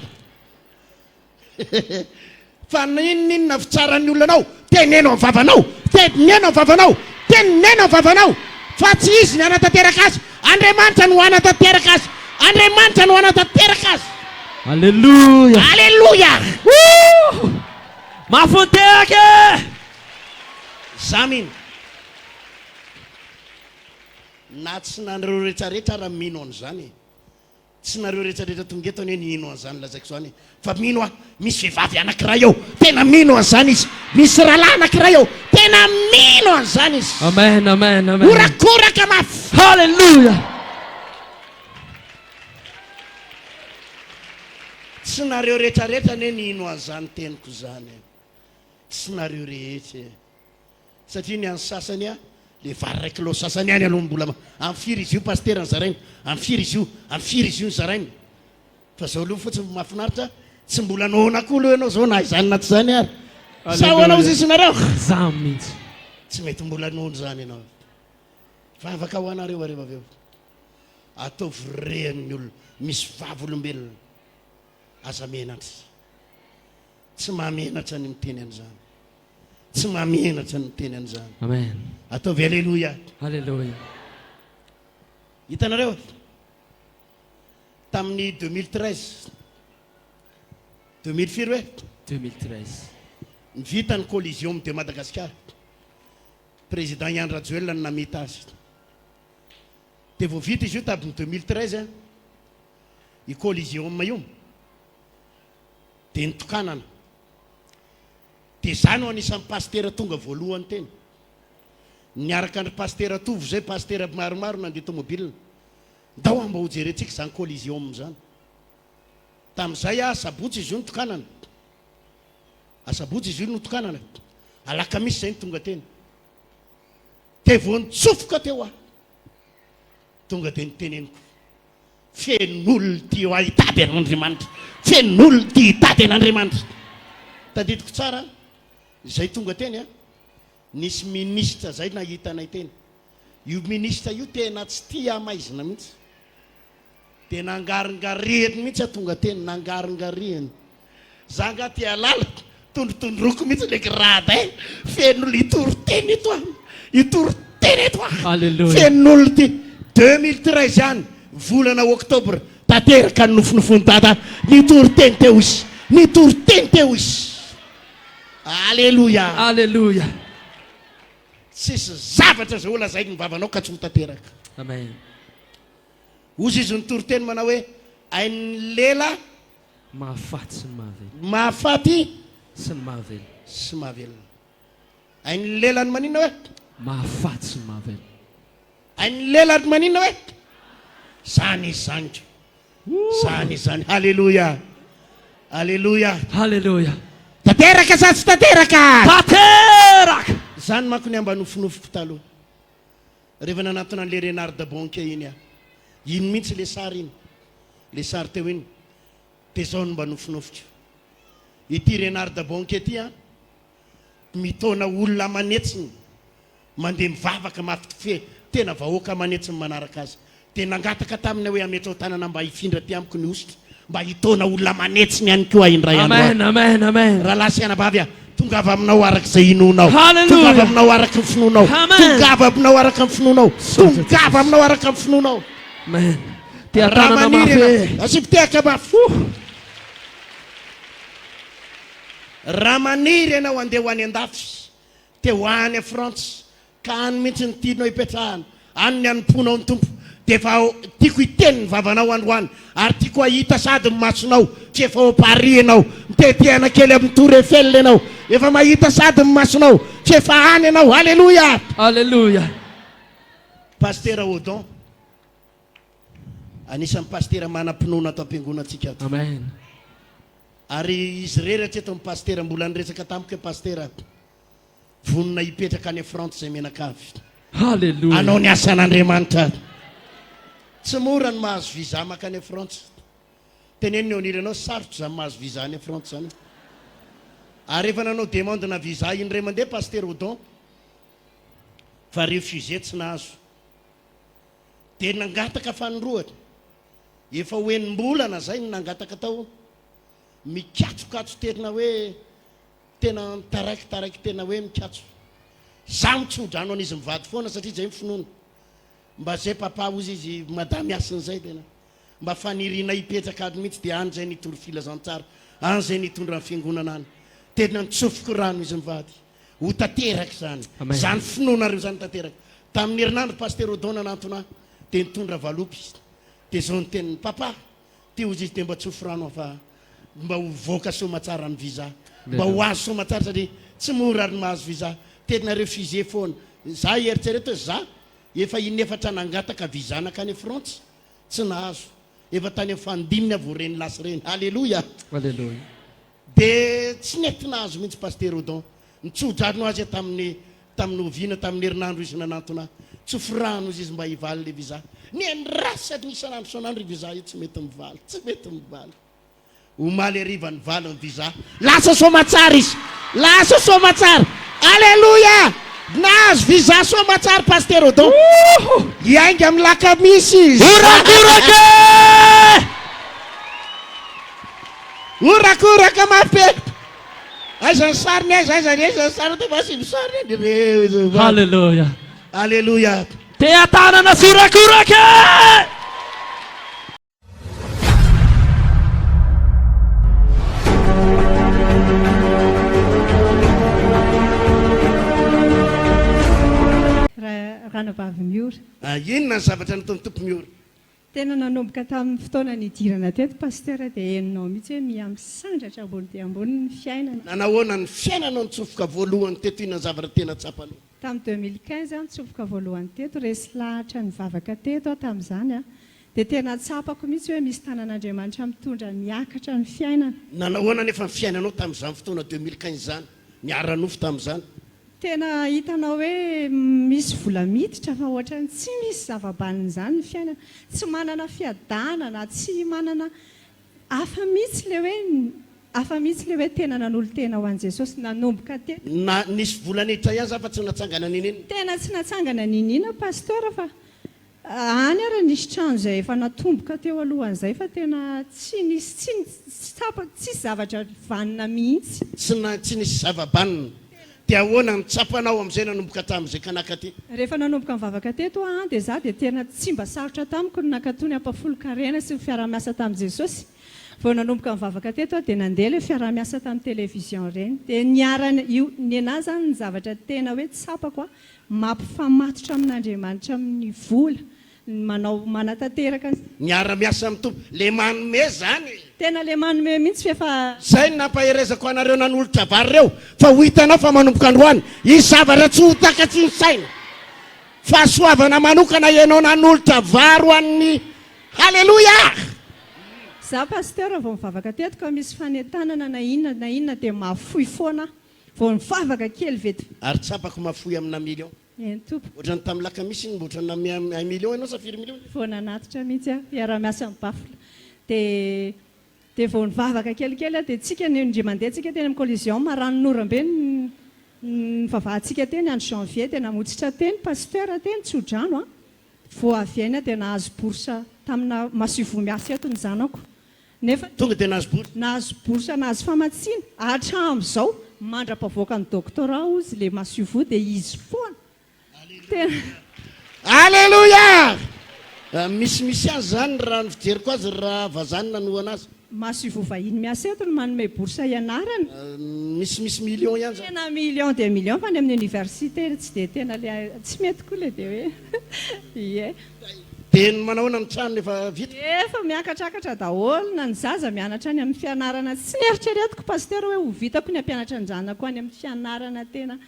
Fa ninona fitsaran'ny olona anao teneno amin'ny vavanao teneno amin'ny vavanao teneno amin'ny vavanao fa tsy izy ny anatanteraka azy Andriamanitra no anatanteraka azy Andriamanitra no anatanteraka azy. Alléluia. Alléluia. Mafonteake. Zamin. Na tsy nanareo rehetrarehetra raha mino an'izany. Tsy nareo rehetrarehetra tonga eto hoe nino an'izany lazaiko zany. Fa mino a misy vehivavy anankiray eo tena mino an'izany izy. Misy rahalahy anankiray eo tena mino an'izany izy. Amen, amen, amen. Orakoraka mafy. Alléluia. Tsy nareo rehetrarehetra ne nino an'izany teniko zany. Tsy nareo rehetra. Satria ny an'ny sasany a le vary kilo sasany any aloha mbola amfiry izy io pasteur ny zarainy amfiry izy io ny zarainy fa zao aloha fotsiny mahafinaritra tsy mbola noana koa aloha ianao zao na izany na tsy zany ary sa hoanao izy isinareo za mihitsy tsy mety mbola noana zany ianao fa afaka ho anareo areo aveo ataovy rehan'ny olona misy vavolombelona aza menatra tsy mahamenatra ny miteny an'izany tsy mahamenatra ny miteny an'izany. Amen. Ataovy alléluia. Alléluia. Hitanareo tamin'ny 2013 2000 hoe 2013 nivita ny collision de Madagascar président Ian Rajoelina no namita azy de vao vita izy io tamin'ny 2013 i collision io de nitokanana de zany ho anisan'ny pasteur tonga voalohany teny niaraka andry pasteur atovo zay pasteur maromaro nandeha tomobile ndao amba ho jerentsika zany collision zany tamin'izay sabotsy izy io nitokanana sabotsy izy io nitokanana alakamisy zay ny tonga teny de vao nitsofoka teo tonga de niteneniko fen'olona ty ahitady an'Andriamanitra fen'olona ty hitady an'Andriamanitra tadidiko tsara zay tonga teny nisy ministra zay nahitanay teny io ministra io tena tsy tia maizina mihitsy de nangaringarihany mihitsy tonga teny nangaringarihany zanga ty alala tondrotondroko mihitsy le grada fen'olona itoroteny eto fen'olona ty 2013 any volana Octobre tateraka ny nofonofony tata nitoroteny teo izy Alléluia. Alléluia. Tsisy zavatra zay ola zay ny vavanao ka tsy ho tanteraka. Amen. Ozy izy nitoroteny manao hoe ain'ny lela mahafaty sy ny mahavelo. Mahafaty sy ny mahavelo. Sy mahavelona. Ain'ny lela ny maninona hoe mahafaty sy ny mahavelo. Ain'ny lela ny maninona hoe zany zany. Alléluia. Alléluia. Alléluia. Tateraka sa tsy tateraka? Tateraka. Zany manko ny ambanofinofiko taloha rehefa nanatona an'le Renard de Bonke iny iny mihitsy le sary iny le sary teo iny de zao no mba nofinofiko ity Renard de Bonke ty mitona olona manetsiny mandeha mivavaka mafy tena vahoaka manetsiny manaraka azy de nangataka taminy hoe ametrao tanana mba hifindra ty amiko ny ositra mba hitona olona manetsiny ihany koa indray andro. Amen, amen, amen. Raha lasy anabavy tongava aminao araka izay inonao. Hallelujah. Tongava aminao araka ny finoanao. Tongava aminao araka ny finoanao. Tongava aminao araka ny finoanao. Amen. Tia tanana mafy. Asipiteka mafy. Raha maniry ianao andeha ho any an-dafy te ho any a France ka any mihitsy ny tianao hipetrahana any ny anomponao ny tompo dia efa tiako hiteny ny vavanao androany ary tiako ahita sady ny masonao tsy efa ao Paris ianao mitetehana kely amin'ny Tour Eiffel ianao efa mahita sady ny masonao tsy efa any ianao. Alleluia, Alleluia. Pasteur Odon anisan'ny pasteur manam-pinoana ato am-piangonantsika ato. Amen. Ary izy rehetra eto amin'ny pasteur mbola niresaka tamiko pasteur vonona hipetraka any France zay menakavy. Alleluia. Anao ny asan'Andriamanitra. Tsy mora ny mahazo visa makany France. Teneniny eo niranao sarotra zany mahazo visa any France zany. Ary efa nanao demande na visa indray mandeha pasteur Odon fa refusé tsy nahazo. Dia nangataka fanoroatra. Efa hoenimbolana zay ny nangataka tao. Mikatsokatso tena hoe tena taraiky tena hoe mikatso. Za mitsodrano an'izy mivady foana satria zay mifinoana. Mba zay papa ozy izy madame asan'izay tena. Mba fanirina hipetraka mihitsy dia any zay nitoro filazantsara. Any zay nitondra ny fiangonana any. Tena nitsofoko rano izy mivady. Ho tanteraky zany. Zany finoana reo zany tanteraky. Tamin'ny herinandro pasteur Odon nanantona dia nitondra valopy. Dia zao ny teniny papa. Ty ozy izy dia mba tsofo rano fa mba ho voaka somatsara ny visa. Mba ho azo somatsara satria tsy mora ary mahazo visa. Tena refusé foana. Za eritrereto za efa inefatra nangataka visa nakany France tsy nahazo. Efa tany amin'ny fandimina vao reny lasy reny. Alleluia. Alleluia. Dia tsy nety nahazo mihitsy pasteur Odon. Nitsodrano azy tamin'ny oviana tamin'ny herinandro izy nanantona. Tsofrano izy mba hivaly le visa. Ny andrasany isanandro sonandro visa io tsy mety mivaly. Tsy mety mivaly. Omaly ariva ny valy ny visa. Lasa somatsara izy. Lasa somatsara. Alleluia. Nahazo visa somatsara pasteur Odon. Iainga amin'ny lakamisy izy. Urakuraka! Urakuraka mapety. Aiza ny sariny aiza ny sariny dia masino sariny. Alleluia. Alleluia. Tea tanana surakuraka! Ranavavy miora. Inona ny zavatra nataony tompo miora? Tena nanomboka tamin'ny fotoana nidirana teto pasteur dia henonao mihitsy hoe miamisandratra ambony dia ambony ny fiainana. Nanahoana ny fiainanao nitsofoka voalohany teto inona ny zavatra tena tsapanao? Tamin'ny 2015 nitsofoka voalohany teto resy lahatra ny vavaka teto tamin'izany dia tena tsapako mihitsy hoe misy tanan'Andriamanitra mitondra miakatra ny fiainana. Nanahoana nefa ny fiainanao tamin'izany fotoana 2015 zany niara-nofo tamin'izany? Tena hitanao hoe misy vola miditra fa ohatra ny tsy misy zavabaniny zany ny fiainana. Tsy manana fiadanana, tsy manana hafa mihitsy le hoe tena nanolo tena ho an'i Jesosy nanomboka teto. Nisy vola niditra ihany za fa tsy natsangana ninina? Tena tsy natsangana ninina pasteur fa any ara nisy trano zay efa natomboka teo alohan'izay fa tena tsy zavatra vanina mihitsy. Tsy nisy zavabanina. Dia ahoana ny tsapanao amin'izay nanomboka tamin'izay kanaka ty? Rehefa nanomboka mivavaka teto dia za dia tena tsy mba sarotra tamiko ny nakatony ampafolo-karena sy fiara-miasa tamin'i Jesosy. Vao nanomboka mivavaka teto dia nandeha ilay fiara-miasa tamin'ny televizion reny. Dia niarana io ny anahy zany ny zavatra tena hoe tsapako mampifamatotra amin'Andriamanitra amin'ny vola manatanteraka niara-miasa amin'ny tompo le manome zany. Tena le manome mihitsy efa zay ny nampaherezako anareo nanolotra vary reo fa ho hitanao fa manomboka androany izy zavatra tsy ho takatsy ny saina fa soavana manokana ianao nanolotra vary ho an'ny. Halleluia. za pasteur vao mivavaka teto ka misy fanetanana na inona dia mafoy foana vao mivavaka kely vety. Ary tsapako mafoy amina million. Tompo. Ohatrany tamin'ny lakamisy igny ohatrany na million ianao sa 4 million? Vao nanatitra mihitsy hiara-miasa amin'ny bafola. Dia vao nivavaka kelikely dia tsika ndre mandeha tsika teny amin'ny collision maranonorambe ny vavahantsika teny andro janvier dia namotsitra teny pasteur teny tsodrano vao avy aina dia nahazo borsa tamina masivomiasy eto ny zanako. Nefa tonga dia nahazo borsa? Nahazo borsa, nahazo famatsiana hatramin'izao mandra-pavoaka ny doctorat ozy le masivo dia izy foana. Alleluia. Misy azy zany raha ny fijeriko azy raha vazany nanoana azy. maso ivovahiny miasa eto no manome bourse ianarana. Misy million ihany zany. Tena million de million fa ny amin'ny université tsy dia tena le tsy mety koa le dia hoe ie. Dia ny manahoana ny trano efa vita? Efa miakatrakatra daholo na ny zaza mianatra any amin'ny fianarana. Tsy nieritreretiko pasteur hoe ho vitako ny ampianatra ny zanako any amin'ny fianarana tena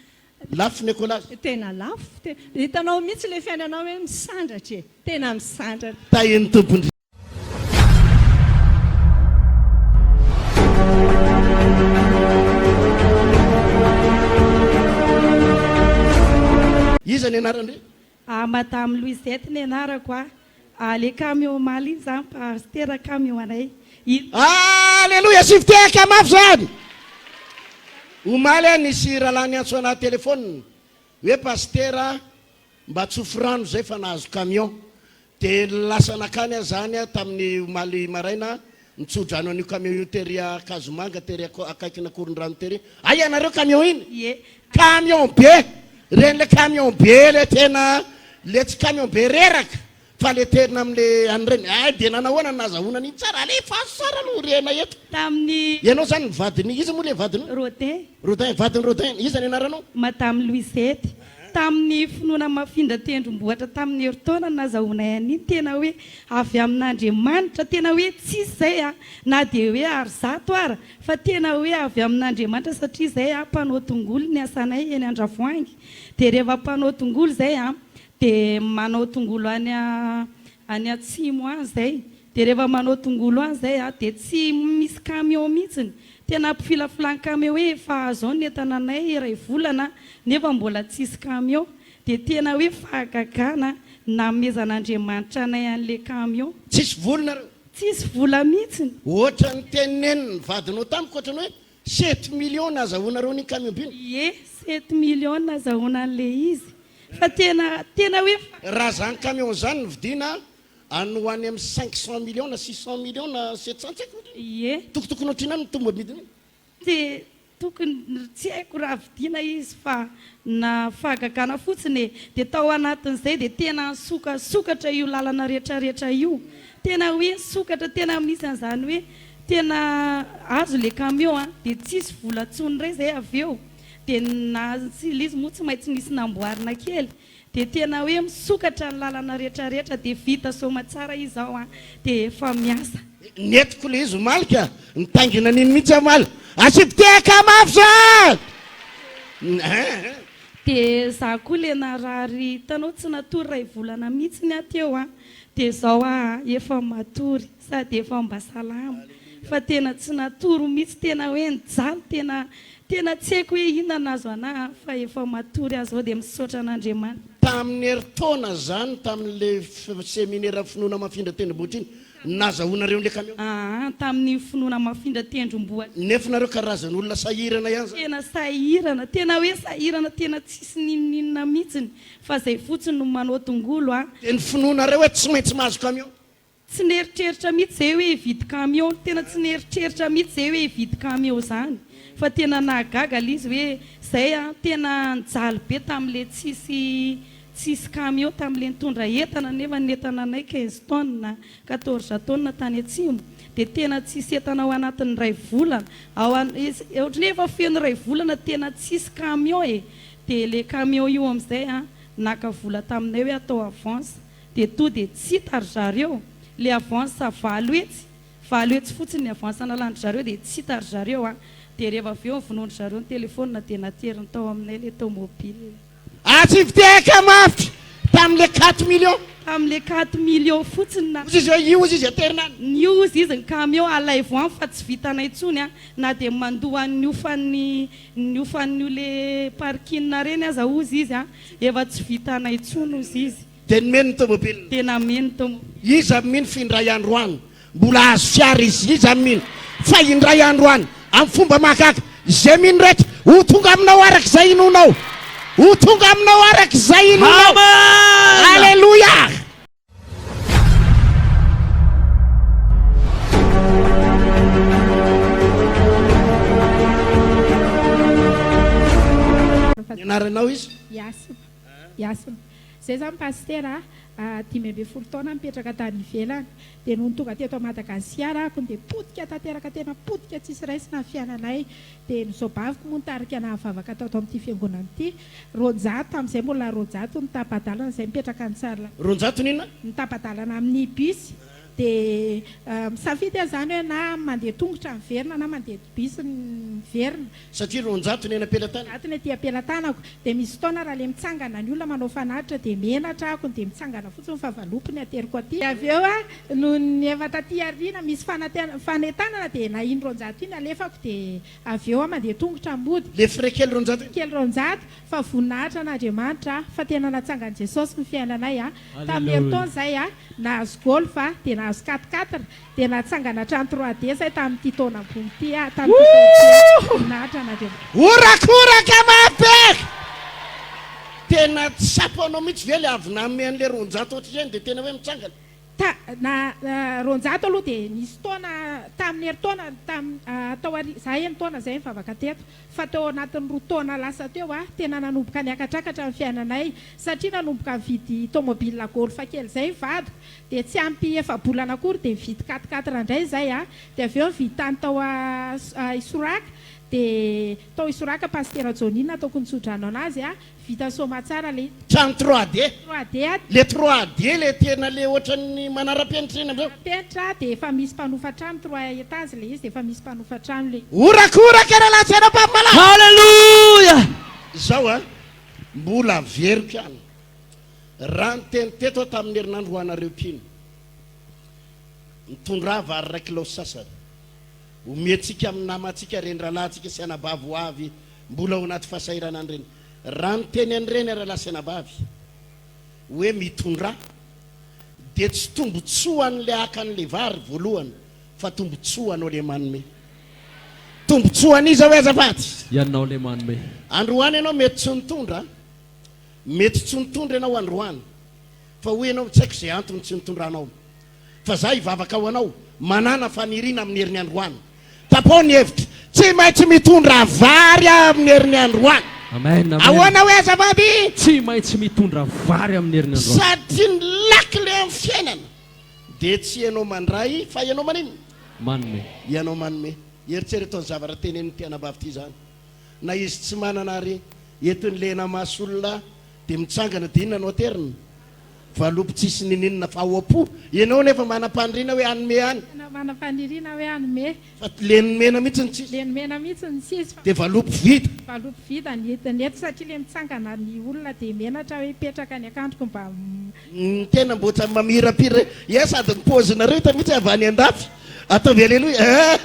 lafo ny école tena lafo. Hitanao mihitsy le fiainanao hoe misandratra e. Tena misandratra. Tahin'ny tompony. Iza ny anarany? Madame Louisette ny anarako le camion maly iny zany pasteur camion anay. Aleluia, sy fitehaka mafy zany. Omaly nisy rahalany antso anaty telefônina hoe pasteur mba tsofo-rano zay fa nahazo camion. Dia lasa nakany zany tamin'ny omaly maraina nitsodrano an'io camion io tery Kazomanga tery akaikina koron-drano tery. Ay anareo camion iny? Camion be. Reny le camion be le tena le tsy camion be reraka fa le tena am'le an'ireny. Dia nanahoana nazahoana ny tsara le fa sara no rena eto. Tamin'ny Ianao zany ny vadiny, iza moa le vadiny? Rodin. Vadiny Rodin. Iza ny anaranao? Madame Louisette. Tamin'ny finoana mafindra tendrombohitra tamin'ny heritaona nazahoana any tena hoe avy amin'Andriamanitra tena hoe tsisy zay na dia hoe arizato ara fa tena hoe avy amin'Andriamanitra satria zay mpanao tongolo ny asanay eny Andravoahangy. Dia rehefa mpanao tongolo zay dia manao tongolo any Atsimo any zay. Dia rehefa manao tongolo any zay dia tsy misy camion mihitsiny. Tena mpifilafilan camion hoe fa zao ny entananay iray volana nefa mbola tsisy camion. Dia tena hoe fahagagana namezan'Andriamanitra anay an'le camion. Tsisy volana reo? Tsisy vola mihitsiny. Ohatra ny teneniny vadinao tamiko ohatrany hoe 7 millions nazahoana reo ny camion biny. Ie, 7 millions nazahoana an'le izy. Fa tena hoe raha zany camion zany vidina ano ho any amin'ny 500 millions na 600 millions na 700 tsy haiko. Ie. Tokotokony ohatrina ny tomba midiny. Dia tokony tsy haiko raha vidiana izy fa na fahagagana fotsiny. Dia tao anatin'izay dia tena sokatra io lalana rehetrarehetra io. Tena hoe sokatra tena misy an'izany hoe tena azo le camion dia tsisy vola tsony ray zay avy eo. Dia na tsy izy moa tsy maintsy nisy namboarina kely. Dia tena hoe misokatra ny lalana rehetrarehetra dia vita soma tsara izao dia efa miasa. Netiko le izy omalika nitangina niny mihitsy amaly. Asipitehaka mafy zany. Dia za koa le narary tanao tsy natory ray volana mihitsy ny ateo dia zao efa matory sady efa mba salama. Fa tena tsy natory mihitsy tena hoe nijaly tena tsy haiko hoe inona nazo anahy fa efa matory azy ao dia misaotra an'Andriamanitra. Tamin'ny heritaona zany tamin'le seminaire finoana mafindra tendrombohitra iny nazahoanareo le camion? Tamin'ny finoana mafindra tendrombohitra. Nefa nareo karazan'olona sahirana ihany zany? Tena sahirana, tena hoe sahirana tena tsisy ninina mihitsiny fa zay fotsiny no manao tongolo dia ny finoanareo hoe tsy maintsy mahazo camion? Tsy neritreritra mihitsy zay hoe hividy camion. Tena tsy neritreritra mihitsy zay hoe hividy camion zany. Fa tena nahagaga izy hoe zay tena nijaly be tamin'le tsisy camion tamin'le nitondra entana nefa ny entana anay 15 tonnes 14 tonnes tany Atsimo. Dia tena tsisy entana ao anatin'ny ray volana. Ohatry ny efa feno ray volana tena tsisy camion e. Dia le camion io amin'izay naka vola taminay hoe atao avance. Dia to dia tsy tary zareo. Le avance valo hetsy fotsiny ny avance nalandry zareo dia tsy tary zareo dia rehefa avy eo vonoandry zareo ny telefônina dia nateriny tao aminay le tomobile. Tsy fitehaka mafy tamin'le 4 millions? Tamin'le 4 millions fotsiny izy hoe io izy aterinany? Io izy ny camion alaivo fa tsy vitanay intsony na dia mandoa niofan'io le parkina reny aza ozy izy efa tsy vitanay intsony ozy izy. Dia nomeny ny tomobile? Dia nameny tomobile. Iza mino findray androany mbola azo fiara izy mino fa indray androany amin'ny fomba mahakaka zay mino rehetra ho tonga aminao arak'izay inonao. Ho tonga aminao arak'izay inonao. Alleluia. Anaranao izy? Yasina. zay zany pastera 10 taona mipetraka tany ivelany dia noho ny tonga teto Madagasikara ako dia potika tanteraka tena potika tsisy raisina fiainanay dia nizobaviko moa nitarika nahavavaka tao amin'ity fiangonana ity rojato tamin'izay mbola rojato nitapa-dalana izay mipetraka ny tsarla rojato nina nitapa-dalana amin'ny bus dia misafidy zany hoe na mandeha tongotra miverina na mandeha bus miverina satria ronjato ny ena-pelatana atony aty apelatanako dia misy fotoana raha le mitsangana ny olona manao fanatitra dia menatra ako dia mitsangana fotsiny fa valopony ateriko aty avy eo no ny efa taty ariana misy fanetanana dia na iny ronjato iny alefako dia avy eo mandeha tongotra ambody le frais kely ronjato kely ronjato fa voninahitra n'Andriamanitra fa tena natsangany Jesosy ny fiainanay tamin'ny herintaona zay nahazo golf dia nahazo 4-4 dia natsangana trano 3D zay tamin'ity taona ambony ity tamin'ity voninahitra n'Andriamanitra orakoraka mapek tena tsapo anao mihitsy ve le avy name an'le ronjato ohatr'izany dia tena hoe mitsangana ronjato aloha dia nisy taona tamin'ny herintaona tao zahay taona zay mivavaka teto fa teo anatin'ny 2 taona lasa teo tena nanomboka niakatrakatra amin'ny fiainanay satria nanomboka mividy tomobile golf kely zay vadiko dia tsy ampy efa-bolana akory dia mividy 4-4 indray zay dia avy eo mividy tany tao Isoraka dia tao Isoraka Pasteur Hery ataoko nitsodrano anazy vita soma tsara le trano 3D le 3D le tena le ohatran'ny manara-penitra eny am'izao penitra dia efa misy mpanofa trano 3 étage le izy dia efa misy mpanofa trano le orakoraka raha latsara mpamala Halleluja zao mbola veriko ihany raha ny teny teto tamin'ny herinandro ho anareo mpino mitondra vary ray kilao sasany omentsika amin'ny namantsika reny rahalahtsika sy anabavy ho avy mbola ao anaty fahasairana an'ireny raha ny teny an'ireny raha lasy anabavy hoe mitondra dia tsy tombotsoan'le akan'le vary voalohany fa tombotsoanao le manome tombotsoan'izy hoe azafady ianao le manome androany ianao mety tsy nitondra mety tsy nitondra ianao androany fa hoe ianao tsy haiko izay antony tsy nitondranao fa za hivavaka ao anao manana faniriana amin'ny herin'ny androany tapao ny hevitra tsy maintsy mitondra vary amin'ny herin'ny androany amen ahoana hoe azafady tsy maintsy mitondra vary amin'ny herin'ny androany satria ny laky le amin'ny fiainana dia tsy ianao mandray fa ianao manino manome ianao manome eritseretao ny zavatra tenen'ny mpianabavy ity zany na izy tsy manana ary entony lena masolona dia mitsangana dia inona no aterina valopo tsisy nininona fa aoapo ianao nefa manam-paniriana hoe anome any manam-paniriana hoe anome fa lenimena mihitsy ny tsisy lenimena mihitsy ny tsisy dia valopo vita valopo vita neto satria le mitsangana ny olona dia menatra hoe petraka ny akandroko mba tena mbo tsy mamirapira sady nipozinareo hita mihitsy avy any andafy ataovy aleloia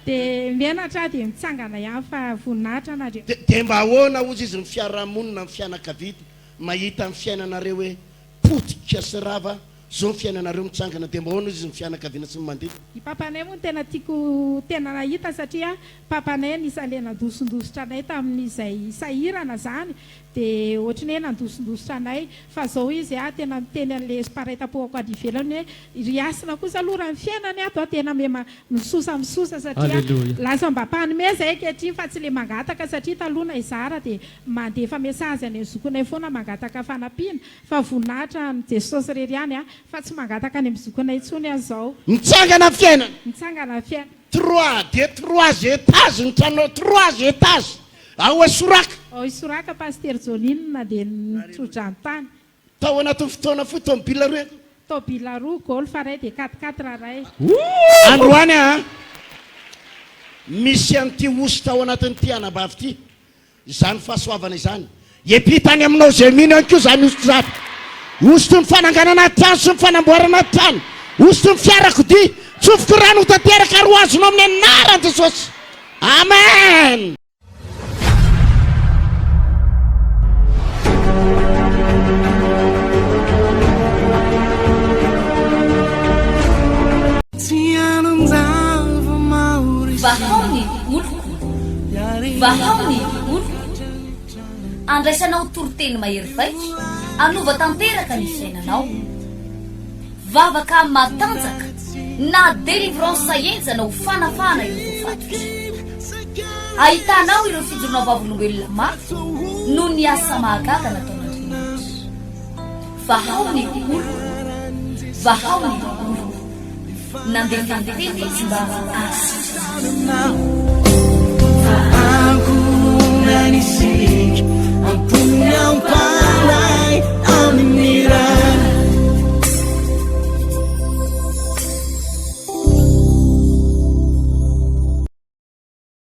dia menatra dia mitsangana ihany fa voninahitra anareo dia mba ahoana ozy izy ny fiarahamonina amin'ny fianakavidy mahita amin'ny fiainanareo hoe potika sy rava zao ny fiainanareo mitsangana dia mba ahoana izy ny fianakaviana sy mandeha i papanay moa tena tiako tena nahita satria papanay nisan'le nandosondositra anay tamin'izay sahirana zany dia ohatrany hoe nandosondositra anay fa zao izy tena miteny an'le sparetapoako ady ivelany hoe riasina kosa aloha raha ny fiainany ato tena misosa satria lasa mba mpanome zay kehitriny fa tsy le mangataka satria talona izara dia mandefa mesazy any zokonay foana mangataka fanampiana fa voninahitra ny Jesosy rery any fa tsy mangataka any amin'ny zokonay intsony azao mitsangana fiainana mitsangana fiainana 3 étages ny tranao 3 étages ao Isoraka Isoraka Pasteur Hery dia nitsodrantany tao anatin'ny fotoana foy tomobile roa tomobile roa golf ray dia 4-4 ray androany misy an'ity osy tao anatin'ity anabavy ity izany fahasoavana izany epitany aminao zay mino ihany koa zany osy zany osy ny fananganana trano sy ny fanamboarana trano osy ny fiarakodia tsofoko rano ho tanteraka roa azonao amin'ny anaran'i Jesosy amen Vahao ny Oloko Vahao ny Oloko andraisanao toriteny mahery vaika anova tanteraka ny fiainanao vavaka matanjaka na délivrance enjana ho fanafana ireo fatotra ahitanao ireo fijorona vavolombelona mafy no ny asa mahagaga nataon'Andriamanitra Vahao ny Oloko, Vahao ny Oloko, nandeha tantely izy mba asitra.